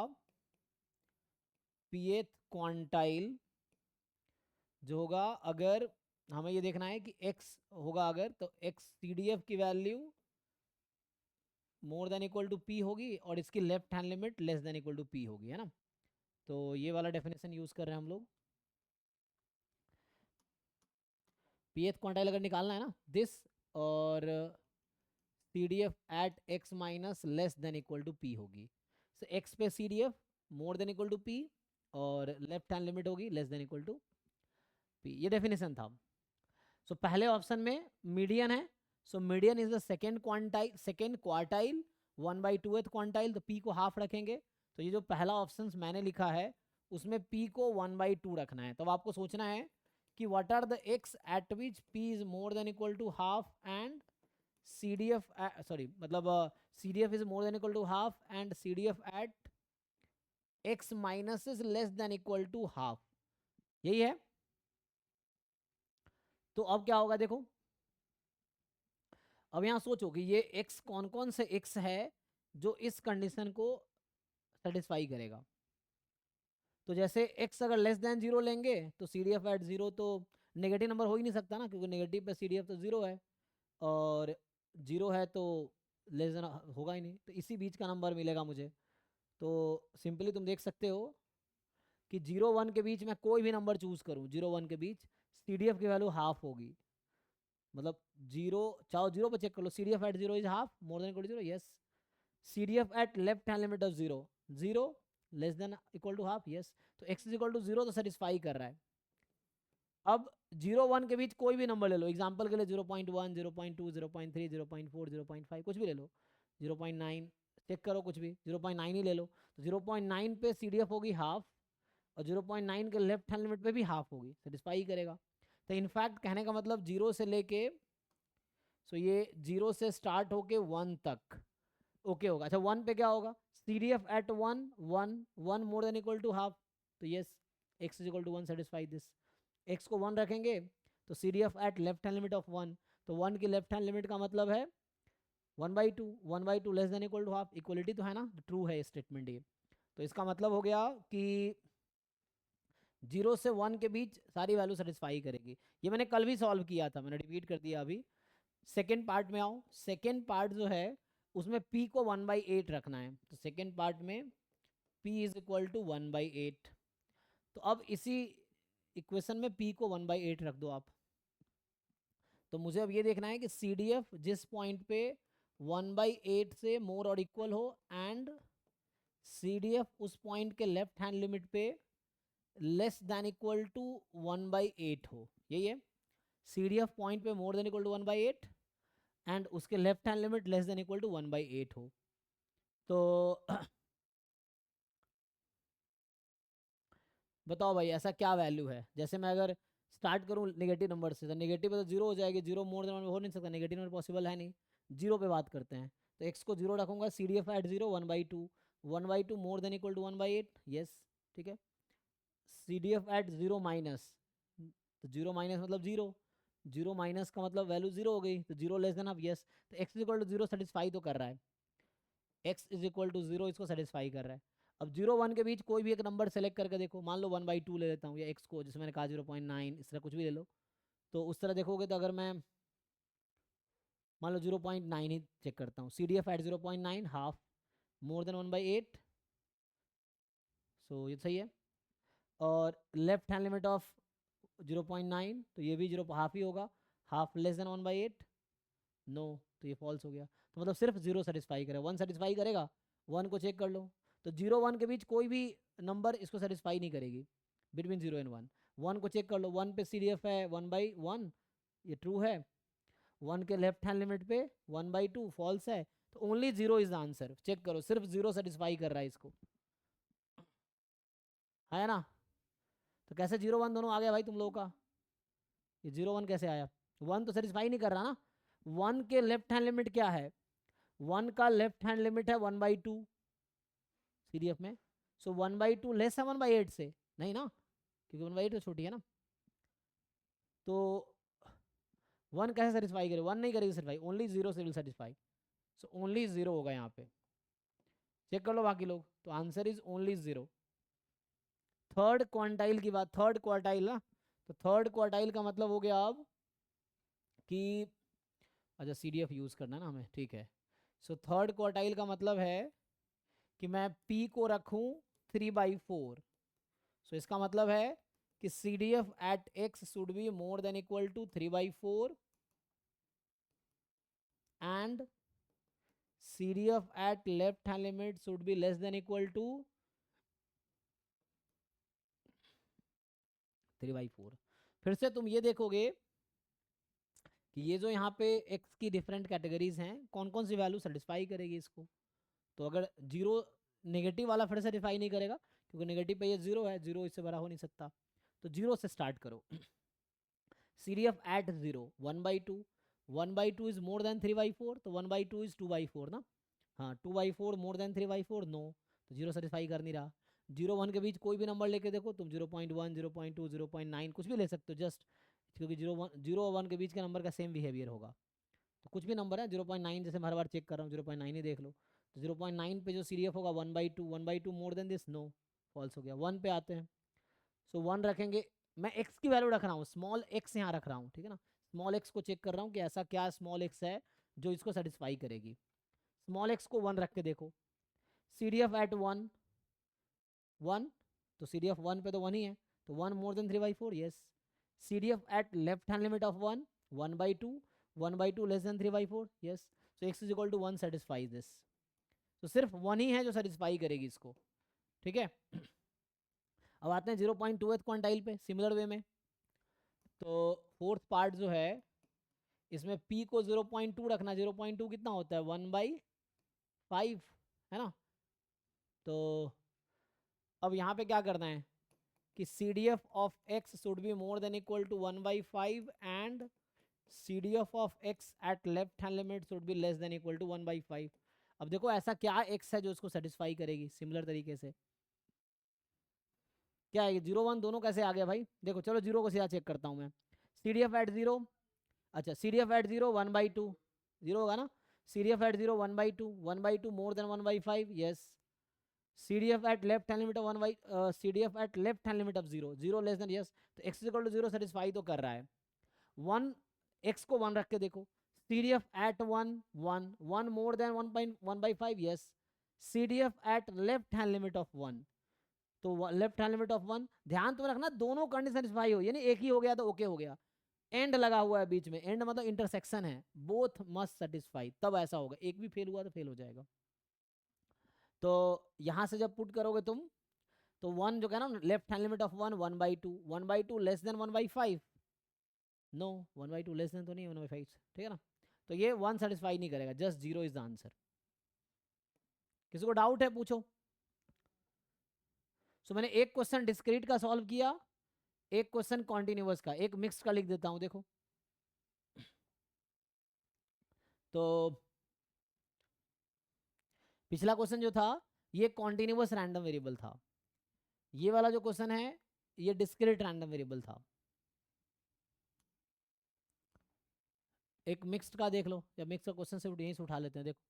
pth क्वांटाइल जो होगा, अगर हमें ये देखना है कि x होगा अगर, तो x CDF की value more than equal to p होगी और इसकी left hand limit less than equal to p होगी, है ना। तो ये वाला डेफिनेशन यूज कर रहे हैं हम लोग। pth क्वांटाइल अगर निकालना है ना, दिस और CDF at x minus less than equal to p होगी। सो x पे CDF more than equal to p और लेफ्ट हैंड लिमिट होगी less than equal to p। ये डेफिनेशन था। सो पहले ऑप्शन में मीडियन है, so median is the second quartile 1/2th quantile, तो p को हाफ रखेंगे। तो ये जो पहला ऑप्शन मैंने लिखा है उसमें p को 1/2 रखना है। तो आपको सोचना है कि what are the x at which p is more than equal to half and CDF sorry मतलब CDF is more than equal to half and CDF at x minus is less than equal to half, यही है। तो अब क्या होगा देखो, अब यहां सोचो कि ये x कौन कौन से x है जो इस कंडीशन को सेटिस्फाई करेगा। तो जैसे x अगर लेस देन 0 लेंगे तो CDF एट 0 तो नेगेटिव नंबर हो ही नहीं सकता ना, क्योंकि नेगेटिव पे CDF तो 0 है और 0 है तो लेस देन होगा ही नहीं, तो इसी बीच का नंबर मिलेगा मुझे। तो सिंपली तुम देख सकते हो कि 0-1 के बीच में कोई भी नंबर चूज करूं, 0-1 के बीच CDF की वैल्यू हाफ होगी। मतलब 0 चाहो 0 पर चेक कर लो, CDF at 0 is half more than equal to 0, yes. CDF at left hand limit of 0 0 less than equal to half, yes. तो x इज इक्वल टू 0 तो सेटिस्फाई कर रहा है। अब 0-1 के बीच कोई भी नंबर ले लो, एग्जांपल के लिए 0.1 0.2 0.3 0.4 0.5 कुछ भी ले लो, 0.9 चेक करो, कुछ भी 0.9 ही ले लो। तो 0.9 पे CDF होगी हाफ और 0.9 के लेफ्ट हैंड लिमिट पे भी हाफ होगी, सेटिस्फाई करेगा। तो इनफैक्ट कहने का मतलब 0 से लेके, सो ये 0 से स्टार्ट होके 1 तक ओके होगा। अच्छा 1 पे क्या होगा, CDF at 1 1 1 more than equal to half, तो yes x is equal to 1 satisfy this. x को 1 रखेंगे तो CDF at left hand limit of 1, तो 1 की लेफ्ट हैंड लिमिट का मतलब है 1/2 1/2 less than equal to half, equality तो है ना, ट्रू है स्टेटमेंट ये। तो इसका मतलब हो गया कि 0 से 1 के बीच सारी वैल्यू सेटिस्फाई करेगी। ये मैंने कल भी सॉल्व किया था, मैंने रिपीट कर दिया अभी। सेकेंड पार्ट में आओ, सेकेंड पार्ट जो है उसमें p को 1/8 रखना है। तो सेकेंड पार्ट में p इज इक्वल टू 1/8। तो अब इसी इक्वेशन में p को 1/8 रख दो आप। तो मुझे अब ये देखना है कि CDF जिस पॉइंट पे 1/8 से मोर और इक्वल हो एंड CDF उस पॉइंट के लेफ्ट हैंड लिमिट पे लेस देन इक्वल टू 1/8 हो, यही है। CDF पॉइंट पे more than equal to 1/8 and उसके left hand limit less than equal to 1/8 हो। तो बताओ भाई ऐसा क्या वैल्यू है। जैसे मैं अगर स्टार्ट करूं नेगेटिव नंबर से, तो नेगेटिव पे तो 0 हो जाएगी, 0 मोर देन 1 हो नहीं सकता, नेगेटिव नंबर पॉसिबल है नहीं। 0 पे बात करते हैं, तो x को 0 रखूंगा, CDF at 0 1/2 1/2 more than equal to 1/8, yes ठीक है। CDF एट 0 माइनस, तो 0 माइनस मतलब 0, 0 माइनस का मतलब वैल्यू 0 हो गई, तो 0 लेस देन अब यस। तो x is equal to 0 satisfy तो कर रहा है, x इज इक्वल टू 0 इसको सेटिस्फाई कर रहा है। अब 0-1 के बीच कोई भी एक नंबर सेलेक्ट करके देखो, मान लो 1/2 ले लेता हूँ, या x को जैसे मैंने कहा 0.9, इस तरह कुछ भी ले लो। तो उस तरह देखोगे तो अगर मैं मान लो 0.9 ही चेक करता हूँ, CDF at 0.9 half more than 1/8, so ये सही है। और लेफ्ट हैंड लिमिट ऑफ 0.9, तो ये भी 0 हाफ ही होगा, हाफ लेस देन 1/8, नो, तो ये फॉल्स हो गया। तो मतलब सिर्फ 0 सेटिस्फाई करेगा, 1 सेटिस्फाई करेगा, 1 को चेक कर लो। तो 0-1 के बीच कोई भी नंबर इसको सेटिस्फाई नहीं करेगी, बिटवीन 0 एंड 1। 1 को चेक कर लो, 1 पे CDF है 1/1, ये ट्रू है। 1 के लेफ्ट हैंड लिमिट पे 1/2 फॉल्स है, तो only 0 is the answer. Check करो, सिर्फ 0 सेटिस्फाई कर रहा है इसको, है ना। तो कैसे 0-1 दोनों आ गया भाई तुम लोगों का, ये 0-1 कैसे आया, 1 तो सेटिस्फाई नहीं कर रहा ना। 1 के लेफ्ट हैंड लिमिट क्या है, 1 का लेफ्ट हैंड लिमिट है 1/2 CDF में, सो 1/2 लेस है 1/8 से, नहीं ना, क्योंकि 1/8 तो छोटी है ना। तो 1 कैसे सेटिस्फाई करे, 1 नहीं करेगी सेटिस्फाई, ओनली 0 से विल सेटिस्फाई, सो ओनली 0 होगा यहाँ पे। चेक कर लो बाकी लोग, तो answer is only 0। Third quantile की बात, थर्ड क्वार्टाइल ना, तो थर्ड क्वार्टाइल का मतलब हो गया अब कि अच्छा CDF यूज करना है ना हमें, ठीक है। सो थर्ड क्वार्टाइल का मतलब है कि मैं p को रखूं 3/4, सो इसका मतलब है कि CDF at x should be more than equal to 3/4 and CDF at left hand limit should be less than equal to 3/4। फिर से तुम ये देखोगे कि ये जो यहाँ पे x की डिफरेंट कैटेगरीज हैं, कौन कौन सी वैल्यू सेटिस्फाई करेगी इसको। तो अगर जीरो, नेगेटिव वाला फिर सेटिस्फाई नहीं करेगा क्योंकि नेगेटिव पे ये जीरो है, जीरो इससे बड़ा हो नहीं सकता। तो जीरो से स्टार्ट करो। CDF at 0 1/2, 1/2 is more than 3/4, तो 1/2 इज 2/4 ना। हाँ, 2/4 मोर देन 3/4 नो, तो जीरो सेटिस्फाई कर नहीं रहा। 0 1 के बीच कोई भी नंबर लेके देखो तुम, 0.1 0.2 0.9 कुछ भी ले सकते हो, जस्ट क्योंकि 0 1 के बीच के नंबर का सेम बिहेवियर होगा। तो कुछ भी नंबर है 0.9, जैसे मैं हर बार चेक कर रहा हूँ 0.9 ही देख लो। तो 0.9 पे जो CDF होगा 1/2, 1/2 more than this no, false हो गया। 1 पे आते हैं, सो 1 रखेंगे। मैं x की वैल्यू रख रहा हूँ, स्मॉल x यहाँ रख रहा हूँ, ठीक है ना। स्मॉल x को चेक कर रहा हूँ कि ऐसा क्या स्मॉल x है जो इसको सेटिस्फाई करेगी। स्मॉल x को 1 रख के देखो। CDF एट 1 1, तो CDF 1 पे तो 1 ही है, तो 1 more than 3/4, yes. CDF at left hand limit of 1 1/2, 1/2 less than 3/4, yes. So x is equal to 1 satisfy this. तो सिर्फ 1 ही है जो सेटिस्फाई करेगी इसको, ठीक है। अब आते हैं 0.2th क्वांटाइल पे सिमिलर वे में। तो फोर्थ पार्ट जो है इसमें p को 0.2 रखना। 0.2 कितना होता है, 1/5 है ना। तो अब यहाँ पे क्या करना है कि CDF of x should be more than equal to 1/5 and CDF of x at left hand limit should be less than equal to 1/5। अब देखो ऐसा क्या x है जो इसको सेटिस्फाई करेगी। सिमिलर तरीके से क्या है, 0 1 दोनों कैसे आ गया भाई, देखो चलो जीरो को सीधा चेक करता हूँ मैं। CDF एट 0, अच्छा CDF एट 0 1/2, जीरो होगा ना। CDF at 0 1/2, 1/2 more than 1/5, yes. CDF at left hand limit of 1 by, CDF at left hand limit of 0, 0 less than, yes. तो x इक्वल टू 0 सेटिस्फाई तो कर रहा है। 1, x को 1 रख के देखो। CDF at 1 1, 1 more than 1/5, yes. CDF at left hand limit of 1, तो लेफ्ट हैंड लिमिट ऑफ 1, ध्यान तुम्हें रखना दोनों कंडीशन सेटिस्फाई हो, यानी एक ही हो गया तो ओके हो गया। एंड लगा हुआ है बीच में, एंड मतलब इंटरसेक्शन है, बोथ मस्ट सेटिस्फाई, तब ऐसा होगा। एक भी फेल हुआ तो फेल हो जाएगा। तो यहां से जब पुट करोगे तुम, तो 1 जो है ना, left hand limit of 1 1/2, 1/2 less than 1/5, no 1/2 less than तो नहीं 1/5, ठीक है ना। तो ये 1 सेटिस्फाई नहीं करेगा, जस्ट 0 इज द आंसर। किसी को डाउट है पूछो। सो मैंने एक क्वेश्चन डिस्क्रीट का सॉल्व किया, एक क्वेश्चन कॉन्टिन्यूअस का, एक मिक्स का लिख देता हूं देखो। तो पिछला क्वेश्चन जो था ये कॉन्टिन्यूअस रैंडम वेरिएबल था, ये वाला जो क्वेश्चन है ये डिस्क्रीट रैंडम वेरिएबल था। एक मिक्स्ड का देख लो, या मिक्स का क्वेश्चन से यहीं से उठा लेते हैं, देखो।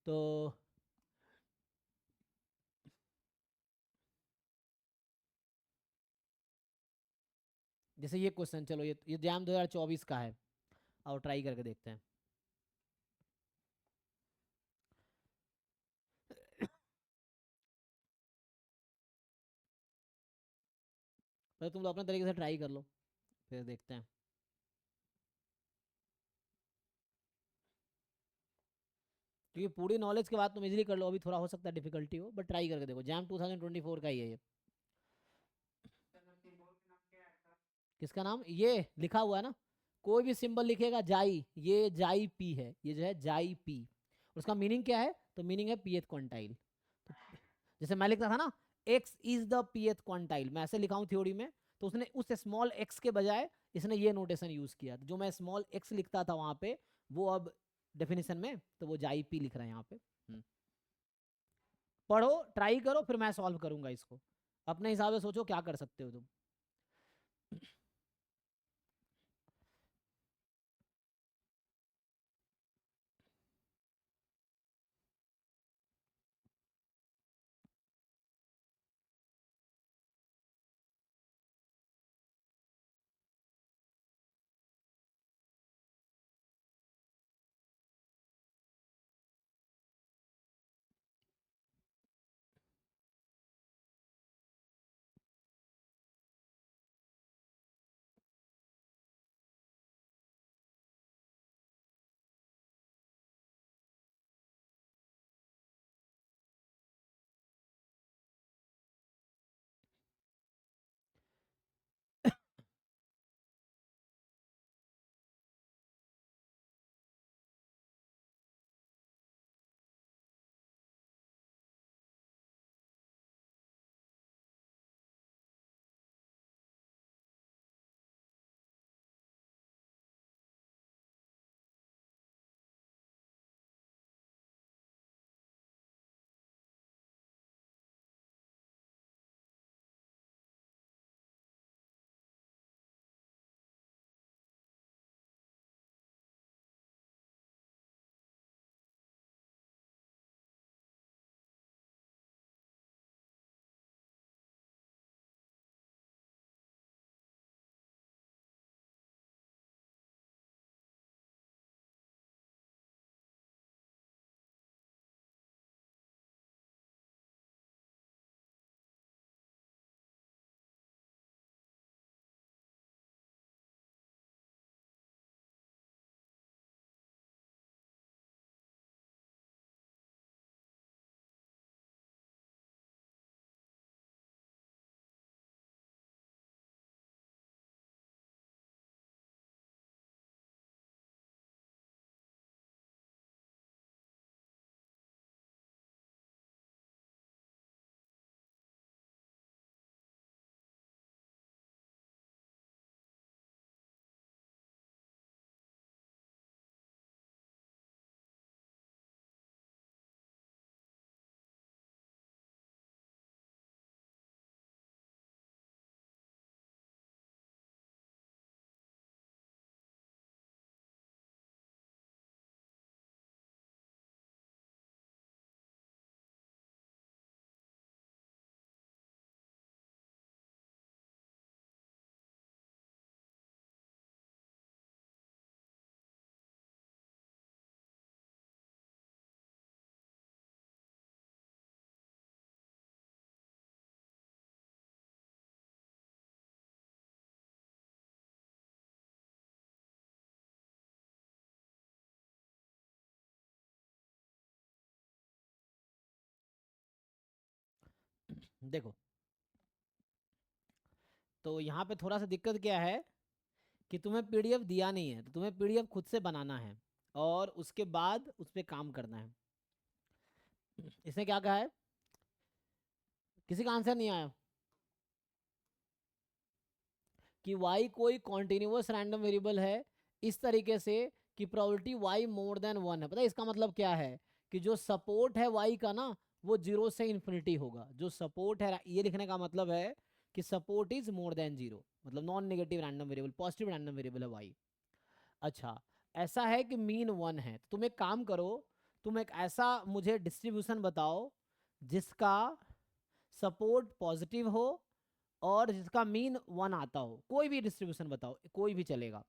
तो जैसे ये क्वेश्चन, चलो ये जैम 2024 का है, और ट्राई करके देखते हैं। तो तुम लोग अपने तरीके से ट्राई कर लो, फिर देखते हैं। क्योंकि पूरी नॉलेज के बाद तुम इजीली कर लो, अभी थोड़ा हो सकता है डिफिकल्टी हो, बट ट्राई करके देखो। जैम 2024 का ही है ये। किसका नाम, ये लिखा हुआ है ना, कोई भी सिंबल लिखेगा जाई, ये जाई पी है, ये जो है जाई पी। उसका मीनिंग क्या है, तो मीनिंग है पीएथ क्वांटाइल। तो जैसे मैं लिखता था ना, एक्स इज द पीएथ क्वांटाइल, मैं ऐसे लिखा हूँ थ्योरी में, तो उसने उस स्मॉल एक्स के बजाय इसने ये नोटेशन यूज किया। तो जो मैं स्मॉल एक्स लिखता था वहां पे, वो अब डेफिनेशन में तो वो जाई पी लिख रहा है यहाँ पे। पढ़ो, ट्राई करो, फिर मैं सॉल्व करूंगा इसको। अपने हिसाब से सोचो क्या कर सकते हो तुम। देखो, तो यहाँ पे थोड़ा सा दिक्कत क्या है कि तुम्हें पीडीएफ दिया नहीं है, तो तुम्हें पीडीएफ खुद से बनाना है और उसके बाद उस पर काम करना है। इसने क्या कहा है? किसी का आंसर नहीं आया कि y कोई कॉन्टिन्यूअस रैंडम वेरिएबल है इस तरीके से कि प्रोबेबिलिटी y मोर देन 1 है। पता है इसका मतलब क्या है? कि जो सपोर्ट है y का ना, वो 0 से इन्फिनिटी होगा। जो सपोर्ट है, ये लिखने का मतलब है कि सपोर्ट इज मोर देन 0, मतलब non negative random variable, positive random variable है y। अच्छा, ऐसा है कि मीन 1 है, तो तुम एक काम करो, तुम एक ऐसा मुझे डिस्ट्रीब्यूशन बताओ जिसका सपोर्ट पॉजिटिव हो और जिसका मीन 1 आता हो। कोई भी डिस्ट्रीब्यूशन बताओ, कोई भी चलेगा।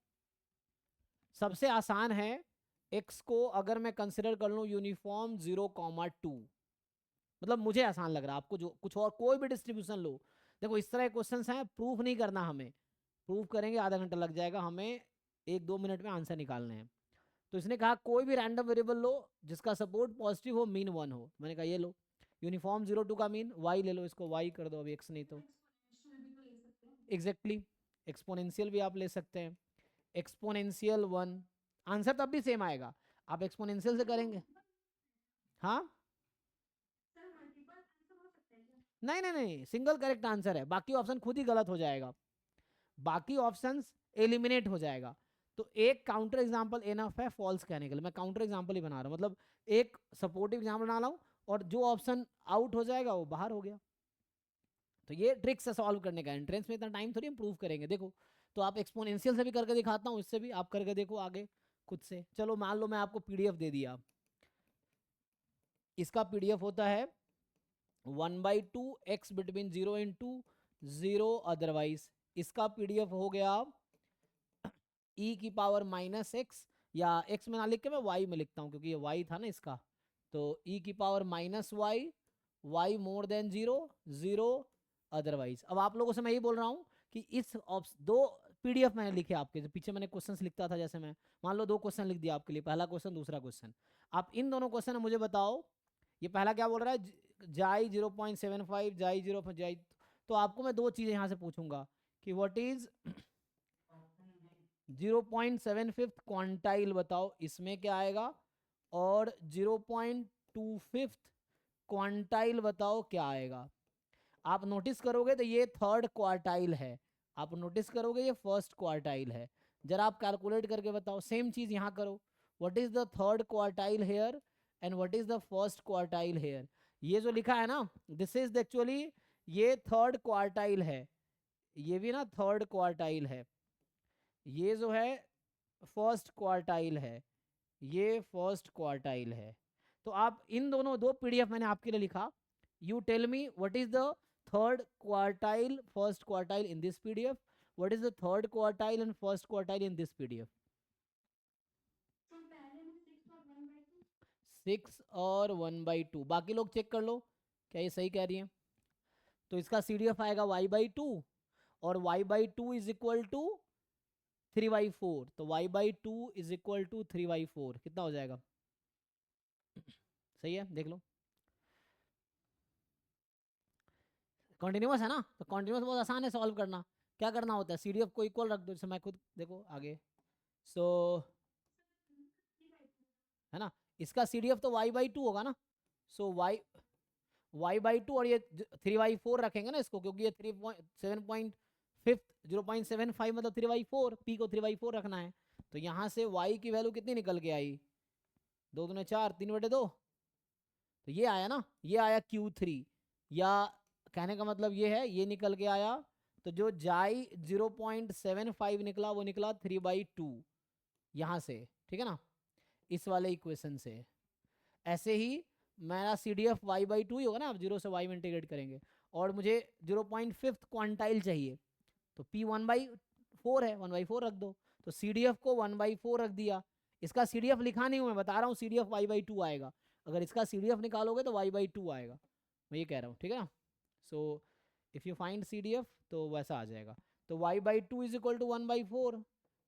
सबसे आसान है, x को अगर मैं कंसिडर कर लूँ यूनिफॉर्म 0,2, मतलब मुझे आसान लग रहा है, आपको जो कुछ और कोई भी डिस्ट्रीब्यूशन लो। देखो इस तरह के क्वेश्चन हैं, प्रूफ नहीं करना हमें, प्रूफ करेंगे आधा घंटा लग जाएगा, हमें 1-2 मिनट में आंसर निकालने हैं। तो इसने कहा कोई भी रैंडम वेरिएबल लो जिसका सपोर्ट पॉजिटिव हो, मीन 1 हो। मैंने कहा ये लो यूनिफॉर्म 0,2 का मीन y ले लो, इसको y कर दो, अभी x नहीं तो एग्जैक्टली एक्सपोनेंशियल भी आप ले सकते हैं। एक्सपोनेंशियल 1, आंसर तब भी सेम आएगा, आप एक्सपोनेंशियल से करेंगे। हाँ, नहीं नहीं नहीं, सिंगल करेक्ट आंसर है, बाकी ऑप्शन खुद ही गलत हो जाएगा, बाकी ऑप्शंस एलिमिनेट हो जाएगा। तो एक काउंटर एग्जांपल एनफ है फॉल्स कहने के लिए, मैं काउंटर एग्जांपल ही बना रहा हूँ, मतलब एक सपोर्टिव एग्जांपल बना रहा हूँ और जो ऑप्शन आउट हो जाएगा वो बाहर हो गया। तो ये ट्रिक्स है सॉल्व करने का, एंट्रेंस में इतना टाइम थोड़ी हम प्रूव करेंगे। देखो, तो आप एक्सपोनेंशियल से भी करके दिखाता हूँ, इससे भी आप करके देखो आगे खुद से। चलो मान लो मैं आपको पीडीएफ दे दिया, इसका पीडीएफ होता है 1/2 x बिटवीन 0 × 0 अदरवाइज। इसका पीडीएफ हो गया e⁻⁻x, या x में ना लिख के मैं y में लिखता हूँ क्योंकि ये y था ना इसका, तो e⁻−y, y more then 0 otherwise. अब आप लोगों से मैं यही बोल रहा हूँ कि इस दो पीडीएफ मैंने लिखे आपके, जो पीछे मैंने क्वेश्चंस लिखता था, जैसे मैं मान लो 2 क्वेश्चन लिख दिया आपके लिए, पहला क्वेश्चन दूसरा क्वेश्चन। आप इन दोनों क्वेश्चन में मुझे बताओ, ये पहला क्या बोल रहा है, जाई 0.75, जाई 0 जाई, तो आपको मैं 2 चीजें यहाँ से पूछूंगा कि व्हाट इज 0.75 क्वांटाइल बताओ, इसमें क्या आएगा, और 0.25 क्वांटाइल बताओ क्या आएगा। आप नोटिस करोगे तो ये थर्ड क्वार्टाइल है, आप नोटिस करोगे ये फर्स्ट क्वार्टाइल है। जरा आप कैलकुलेट करके बताओ, सेम चीज यहाँ करो, what is the third quartile here and what is the first quartile here. ये जो लिखा है ना, दिस इज एक्चुअली, ये थर्ड क्वार्टाइल है, ये भी ना थर्ड क्वार्टाइल है, ये जो है फर्स्ट क्वार्टाइल है, ये फर्स्ट क्वार्टाइल है। तो आप इन दोनों 2 पीडीएफ मैंने आपके लिए लिखा, you tell me what is the third quartile, first quartile in this PDF, what is the third quartile and first quartile in this PDF. 6 और 1/2, बाकी लोग चेक कर लो क्या ये सही कह रही है। तो इसका सीडीएफ आएगा y/2, और y/2 इज इक्वल टू 3/4, तो y/2 इज इक्वल टू 3/4 कितना हो जाएगा? सही है, देख लो, कॉन्टिन्यूस है ना, तो कॉन्टिन्यूस बहुत आसान है सॉल्व करना। क्या करना होता है, सीडीएफ को इक्वल रख दो, जैसे मैं खुद देखो आगे, सो है ना, इसका सीडीएफ तो y/2 होगा ना, सो y/2, और ये 3/4 रखेंगे ना इसको, क्योंकि ये 3.7 0.75 मतलब 3/4, p को 3/4 रखना है। तो यहाँ से y की वैल्यू कितनी निकल के आई, 2 दूने 4, 3/2, तो ये आया ना, ये आया Q3, या कहने का मतलब ये है, ये निकल के आया। तो जो जाई 0.75 निकला वो निकला 3/2 यहाँ से, ठीक है ना, इस वाले इक्वेशन से। ऐसे ही मेरा सी डी एफ y/2 ही होगा ना, आप 0 से y में इंटीग्रेट करेंगे, और मुझे 0.5 क्वांटाइल चाहिए, तो p 1/4 है, 1/4 रख दो, तो सी डी एफ को 1/4 रख दिया। इसका सी डी एफ लिखा नहीं हूँ, मैं बता रहा हूँ सी डी एफ y/2 आएगा, अगर इसका सी डी एफ निकालोगे तो y/2 आएगा, मैं ये कह रहा हूँ, ठीक है ना। So if you find C D F तो वैसा आ जाएगा, तो y/2 इज इक्वल टू 1/4,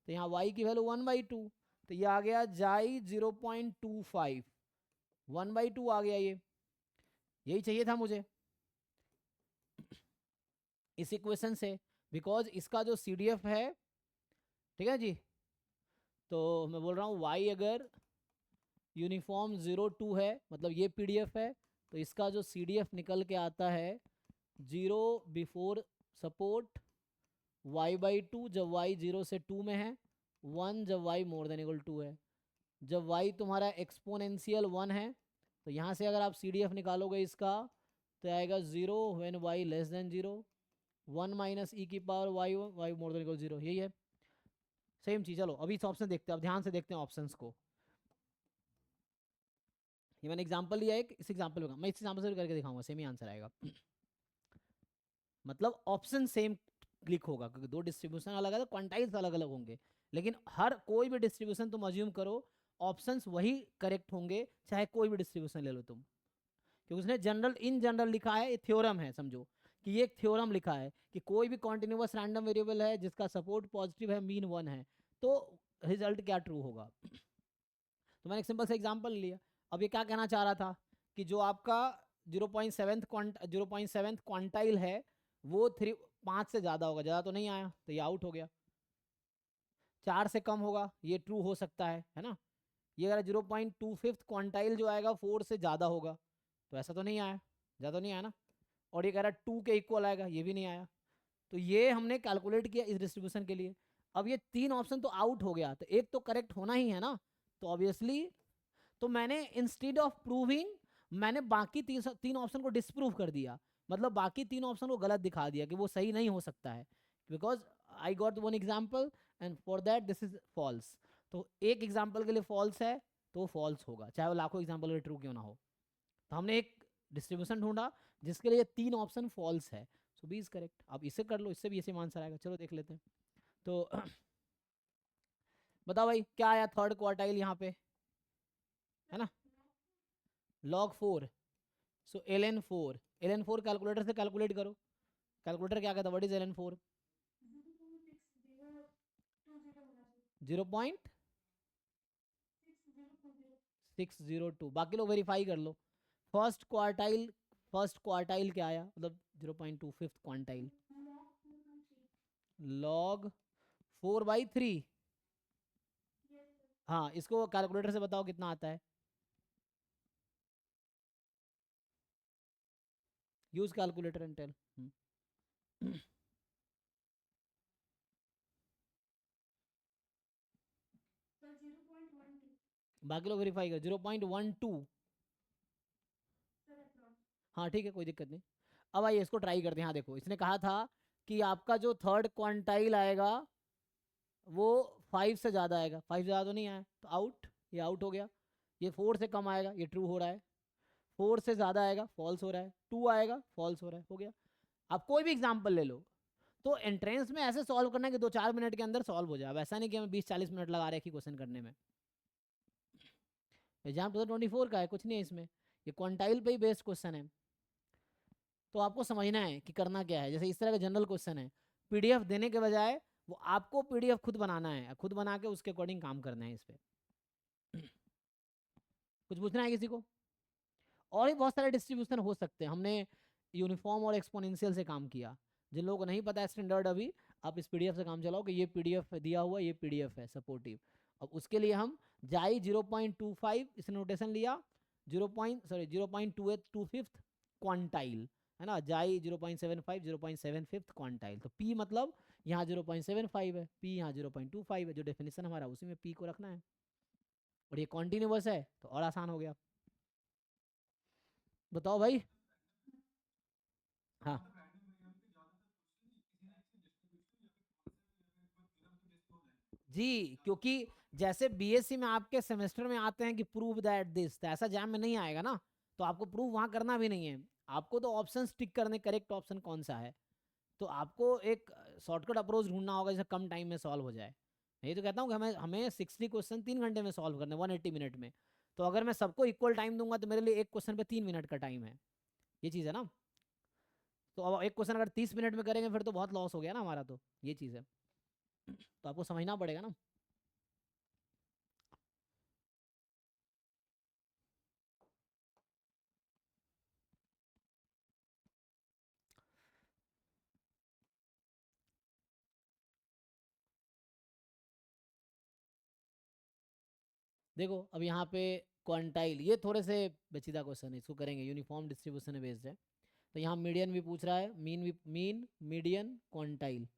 तो यहाँ y की वैल्यू 1/2, तो ये आ गया जाई 0.25, 1/2 आ गया, ये यही चाहिए था मुझे। इस इक्वेशन से, बिकॉज इसका जो CDF है, ठीक है जी, तो मैं बोल रहा हूँ y अगर यूनिफॉर्म 0 2 है, मतलब ये PDF है, तो इसका जो CDF निकल के आता है 0 बिफोर सपोर्ट y/2 जब y 0 से 2 में है, 1 जब y मोर देन इक्वल 2 है। जब y तुम्हारा एक्सपोनेंशियल 1 है, तो यहाँ से अगर आप CDF निकालोगे इसका, तो आएगा 0 when y less than 0, 1 minus E की power y more than equal 0, यही है सेम चीज। चलो अभी इस ऑप्शन देखते हैं, अब ध्यान से देखते हैं ऑप्शंस को। ये मैंने एग्जांपल लिया है, इस एग्जांपल में मैं इस एग्जांपल से करके दिखाऊंगा, सेम ही आंसर आएगा। मतलब ऑप्शन सेम क्लिक होगा, क्योंकि दो डिस्ट्रीब्यूशन अलग अलग, क्वांटाइल्स अलग अलग होंगे, लेकिन हर कोई भी डिस्ट्रीब्यूशन तुम अज्यूम करो ऑप्शंस वही करेक्ट होंगे, चाहे कोई भी डिस्ट्रीब्यूशन ले लो तुम, क्योंकि उसने जनरल इन जनरल लिखा है, ये थ्योरम है, समझो कि ये एक थ्योरम लिखा है कि कोई भी कॉन्टिन्यूअस रैंडम वेरिएबल है जिसका सपोर्ट पॉजिटिव है, मीन 1 है, तो रिजल्ट क्या ट्रू होगा। तो मैंने एक सिंपल सा एग्जांपल लिया। अब ये क्या कहना चाह रहा था कि जो आपका 0.7 क्वांटाइल है वो 5 से ज़्यादा होगा, ज़्यादा तो नहीं आया, तो ये आउट हो गया। 4 से कम होगा, ये ट्रू हो सकता है ना। ये अगर 0.25 क्वांटाइल जो आएगा 4 से ज़्यादा होगा, तो ऐसा तो नहीं आया, ज़्यादा नहीं आया ना। और ये कह रहा है 2 के इक्वल आएगा, ये भी नहीं आया। तो ये हमने कैलकुलेट किया इस डिस्ट्रीब्यूशन के लिए। अब ये 3 ऑप्शन तो आउट हो गया, तो एक तो करेक्ट होना ही है ना, तो ऑब्वियसली तो मैंने इंस्टेड ऑफ प्रूविंग, मैंने बाकी 3 ऑप्शन को डिसप्रूव कर दिया, मतलब बाकी 3 ऑप्शन को गलत दिखा दिया कि वो सही नहीं हो सकता है, because I got one example and for that this is false. तो एक एग्जाम्पल के लिए फॉल्स है तो वो फॉल्स होगा, चाहे वो लाखों एग्जाम्पल के ट्रू क्यों ना हो। तो हमने एक डिस्ट्रीब्यूशन ढूंढा जिसके लिए 3 ऑप्शन फॉल्स है, सो बी इज करेक्ट। अब इसे कर लो, इससे भी ऐसे आंसर आएगा, चलो देख लेते हैं। तो बताओ भाई क्या आया थर्ड क्वार्टाइल यहाँ पे, है ना, log 4, सो ln 4 कैलकुलेटर से कैलकुलेट करो। कैलकुलेटर क्या कहता है, व्हाट इज ln 4? 0.602, बाकी लोग वेरीफाई कर लो। फर्स्ट क्वार्टाइल, फर्स्ट क्वार्टाइल क्या आया, मतलब 0.25 क्वांटाइल, log 4/3। हाँ, इसको कैलकुलेटर से बताओ कितना आता है, यूज कैलकुलेटर एंड टेल। बाकी लोग वेरीफाई कर, 0.12। हाँ ठीक है, कोई दिक्कत नहीं। अब आइए इसको ट्राई करते हैं। हाँ देखो, इसने कहा था कि आपका जो थर्ड क्वांटाइल आएगा वो 5 से ज़्यादा आएगा, 5 से ज़्यादा तो नहीं आया, तो आउट, ये आउट हो गया। ये 4 से कम आएगा, ये ट्रू हो रहा है। 4 से ज़्यादा आएगा, फॉल्स हो रहा है। 2 आएगा, फॉल्स हो रहा है, हो गया। आप कोई भी एग्जाम्पल ले लो, तो एंट्रेंस में ऐसे सॉल्व करना है कि 2-4 मिनट के अंदर सॉल्व हो जाए। अब ऐसा नहीं कि हमें 20-40 मिनट लगा रहे हैं कि क्वेश्चन करने में। एग्जाम 2024 का है, कुछ नहीं है इसमें, ये क्वांटाइल पे ही बेस्ड क्वेश्चन है। तो आपको समझना है कि करना क्या है। जैसे इस तरह का जनरल क्वेश्चन है, PDF देने के बजाय वो आपको PDF खुद बनाना है, खुद बना के उसके अकॉर्डिंग काम करना है इस पर। कुछ पूछना है किसी को? और भी बहुत सारे डिस्ट्रीब्यूशन हो सकते हैं, हमने यूनिफॉर्म और एक्सपोनेंशियल से काम किया। जिन लोगों को नहीं पता है स्टैंडर्ड अभी, आप इस PDF से काम चलाओ कि ये PDF दिया हुआ, ये PDF है सपोर्टिव। अब उसके लिए हम जाई 0.25 इस नोटेशन लिया, 0.25 क्वांटाइल, है ना, जाई 0.75 0.75 क्वांटाइल। तो P मतलब यहाँ 0.75 है, P यहाँ 0.25 है, जो डेफिनेशन हमारा उसी में P को रखना है। और ये कॉन्टिन्यूअस है तो और आसान हो गया। बताओ भाई। हाँ जी, क्योंकि जैसे BSc में आपके सेमेस्टर में आते हैं कि प्रूव दैट दिस, तो ऐसा जैम में नहीं आएगा ना, तो आपको प्रूव वहां करना भी नहीं है। आपको तो ऑप्शन टिक करने, करेक्ट ऑप्शन कौन सा है। तो आपको एक शॉर्टकट अप्रोच ढूंढना होगा जिससे कम टाइम में सॉल्व हो जाए। मैं ये तो कहता हूँ कि हमें हमें 60 क्वेश्चन 3 घंटे में सॉल्व करने, 180 मिनट में। तो अगर मैं सबको इक्वल टाइम दूंगा तो मेरे लिए एक क्वेश्चन पे 3 मिनट का टाइम है, ये चीज़ है ना। तो अब एक क्वेश्चन अगर 30 मिनट में करेंगे फिर तो बहुत लॉस हो गया ना हमारा, तो ये चीज़ है। तो आपको समझना पड़ेगा ना। देखो अब यहाँ पे क्वांटाइल, ये थोड़े से पेचीदा क्वेश्चन है, इसको करेंगे, यूनिफॉर्म डिस्ट्रीब्यूशन बेस्ड है। तो यहाँ मीडियन भी पूछ रहा है, मीन भी, मीन मीडियन क्वांटाइल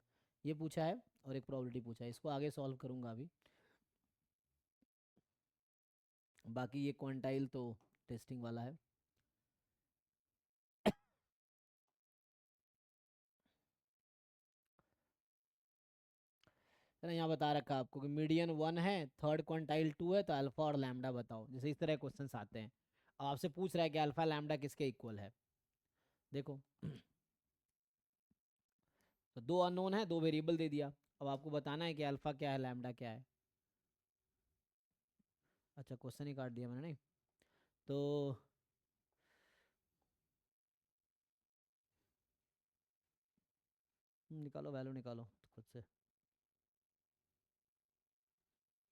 ये पूछा है, और एक प्रोबेबिलिटी पूछा है, इसको आगे सॉल्व करूंगा अभी। बाकी ये क्वांटाइल तो टेस्टिंग वाला है। है ना, यहाँ बता रखा है आपको कि मीडियन 1 है, थर्ड क्वांटाइल 2 है, तो अल्फा और लैम्डा बताओ, जैसे इस तरह क्वेश्चन आते हैं। अब आपसे पूछ रहा है कि अल्फा लैम्डा किसके इक्वल है। देखो तो दो अननोन है, दो वेरिएबल दे दिया, अब आपको बताना है कि अल्फा क्या है लैम्डा क्या है। अच्छा क्वेश्चन ही काट दिया मैंने, नहीं तो निकालो वैल्यू निकालो खुद से।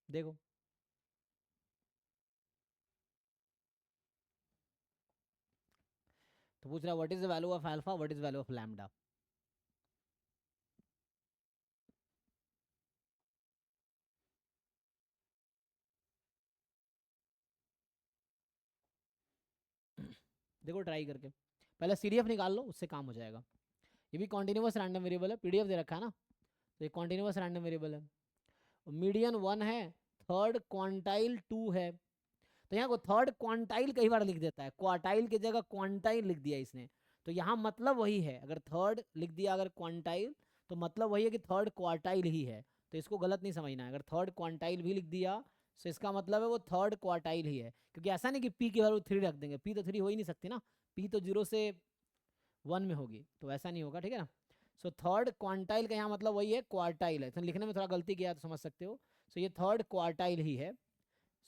देखो तो पूछ रहा है what is the value of alpha, what is value of lambda. देखो ट्राई करके, पहले सीडीएफ निकाल लो, उससे काम हो जाएगा। ये भी कॉन्टिन्यूस रैंडम वेरिएबल है, पीडीएफ दे रखा है ना, तो ये कॉन्टिन्यूस रैंडम वेरिएबल है। मीडियन 1 है, थर्ड क्वांटाइल 2 है, तो यहाँ को थर्ड क्वांटाइल कई बार लिख देता है, क्वार्टाइल की जगह क्वांटाइल लिख दिया इसने। तो यहाँ मतलब वही है, अगर थर्ड लिख दिया अगर क्वांटाइल, तो मतलब वही है कि थर्ड क्वार्टाइल ही है। तो इसको गलत नहीं समझना है, अगर थर्ड क्वांटाइल भी लिख दिया तो इसका मतलब है वो थर्ड क्वार्टाइल ही है, क्योंकि ऐसा नहीं कि पी की वैल्यू 3 रख देंगे, पी तो 3 हो ही नहीं सकती ना, पी तो 0 से 1 में होगी, तो ऐसा नहीं होगा, ठीक है ना। सो थर्ड क्वांटाइल का यहाँ मतलब वही है, क्वार्टाइल है, तो लिखने में थोड़ा गलती किया तो समझ सकते हो। सो ये थर्ड क्वार्टाइल ही है।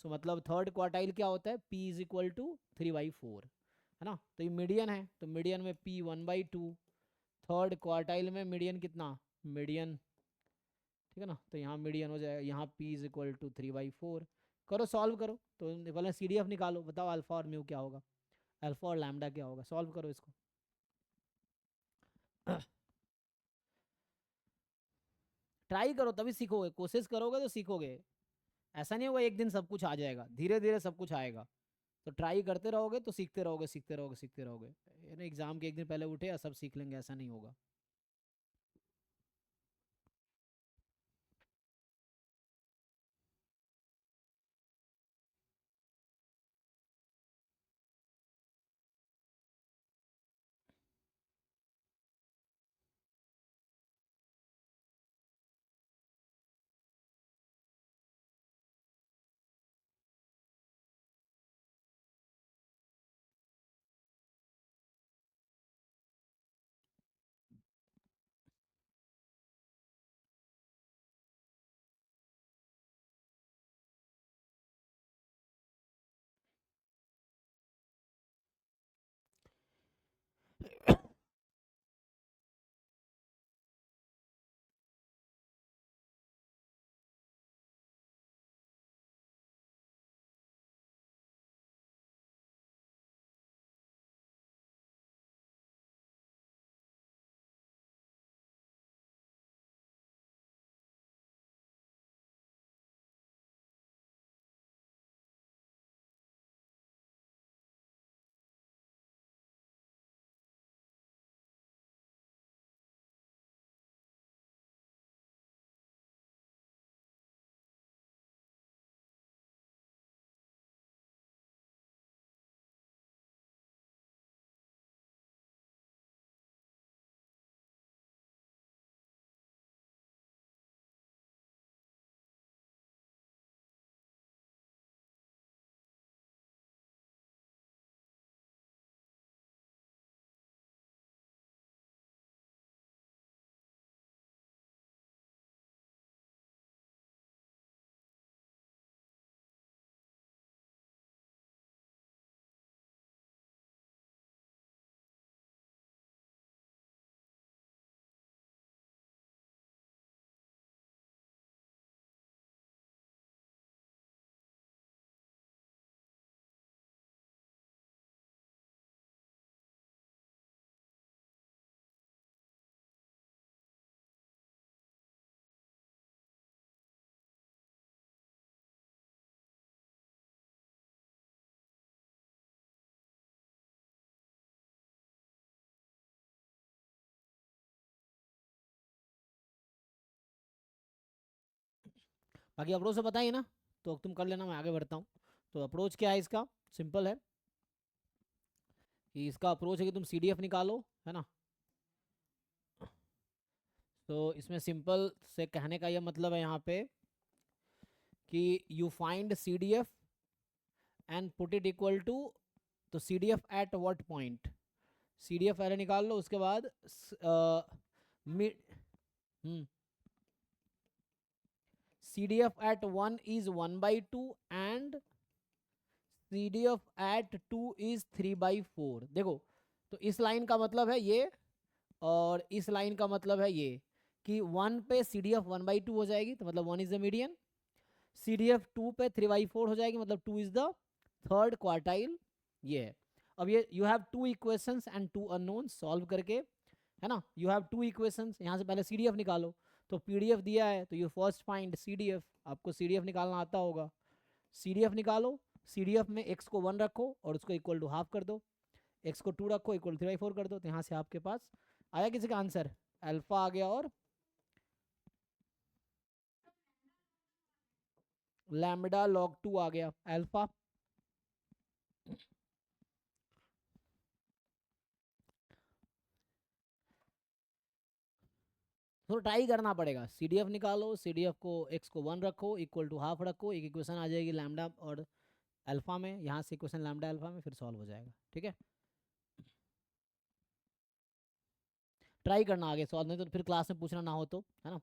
सो मतलब थर्ड क्वार्टाइल क्या होता है, पी इज इक्वल टू 3/4, है ना। तो ये मीडियन है, तो मीडियन में पी 1/2, थर्ड क्वार्टाइल में मीडियन कितना, मीडियन, ठीक है ना, तो यहाँ मीडियन हो जाएगा, यहाँ पी इज इक्वल टू 3/4। करो सॉल्व करो, तो पहले सी डी एफ निकालो, बताओ अल्फा और म्यू क्या होगा, अल्फा और लैम्डा क्या होगा, सॉल्व करो इसको। ट्राई करो तभी सीखोगे, कोशिश करोगे तो सीखोगे, ऐसा नहीं होगा एक दिन सब कुछ आ जाएगा, धीरे धीरे सब कुछ आएगा। तो ट्राई करते रहोगे तो सीखते रहोगे, सीखते रहोगे, सीखते रहोगे। ये ना एग्जाम के एक दिन पहले उठे या सब सीख लेंगे, ऐसा नहीं होगा। बाकी अप्रोच से पता ही है ना, तो तुम कर लेना, मैं आगे बढ़ता हूँ। तो अप्रोच क्या है इसका, सिंपल है कि इसका अप्रोच है कि तुम CDF निकालो, है ना। तो इसमें सिंपल से कहने का यह मतलब है यहाँ पे कि you find CDF and put it equal to, तो CDF at what point, CDF पहले निकाल लो, उसके बाद mid, CDF at 1 is 1/2 and CDF at 2 is 3/4। देखो, तो इस लाइन का मतलब है ये, और इस लाइन का मतलब है ये, कि 1 पे CDF 1/2 हो जाएगी, तो मतलब 1 इज द मीडियन। CDF 2 पे 3/4 हो जाएगी, मतलब 2 इज द थर्ड क्वार्टाइल। ये है। अब ये you have 2 equations and 2 unknown, solve करके, है ना, यू हैव 2 इक्वेशंस, यहाँ से पहले CDF निकालो। तो PDF दिया है तो यू फर्स्ट फाइंड CDF, आपको CDF निकालना आता होगा। CDF निकालो, CDF में x को 1 रखो और उसको इक्वल टू हाफ कर दो, x को 2 रखो इक्वल 3/4 कर दो, तो यहाँ से आपके पास आया किसी का आंसर, अल्फा आ गया और लैम्बडा log 2 आ गया, अल्फा। तो ट्राई करना पड़ेगा, CDF निकालो, CDF को x को 1 रखो इक्वल टू हाफ रखो, एक इक्वेशन आ जाएगी लैम्बडा और अल्फा में, यहाँ से इक्वेशन लैम्बडा अल्फा में, फिर सॉल्व हो जाएगा। ठीक है, ट्राई करना आगे सॉल्व, नहीं तो फिर क्लास में पूछना ना हो तो, है ना।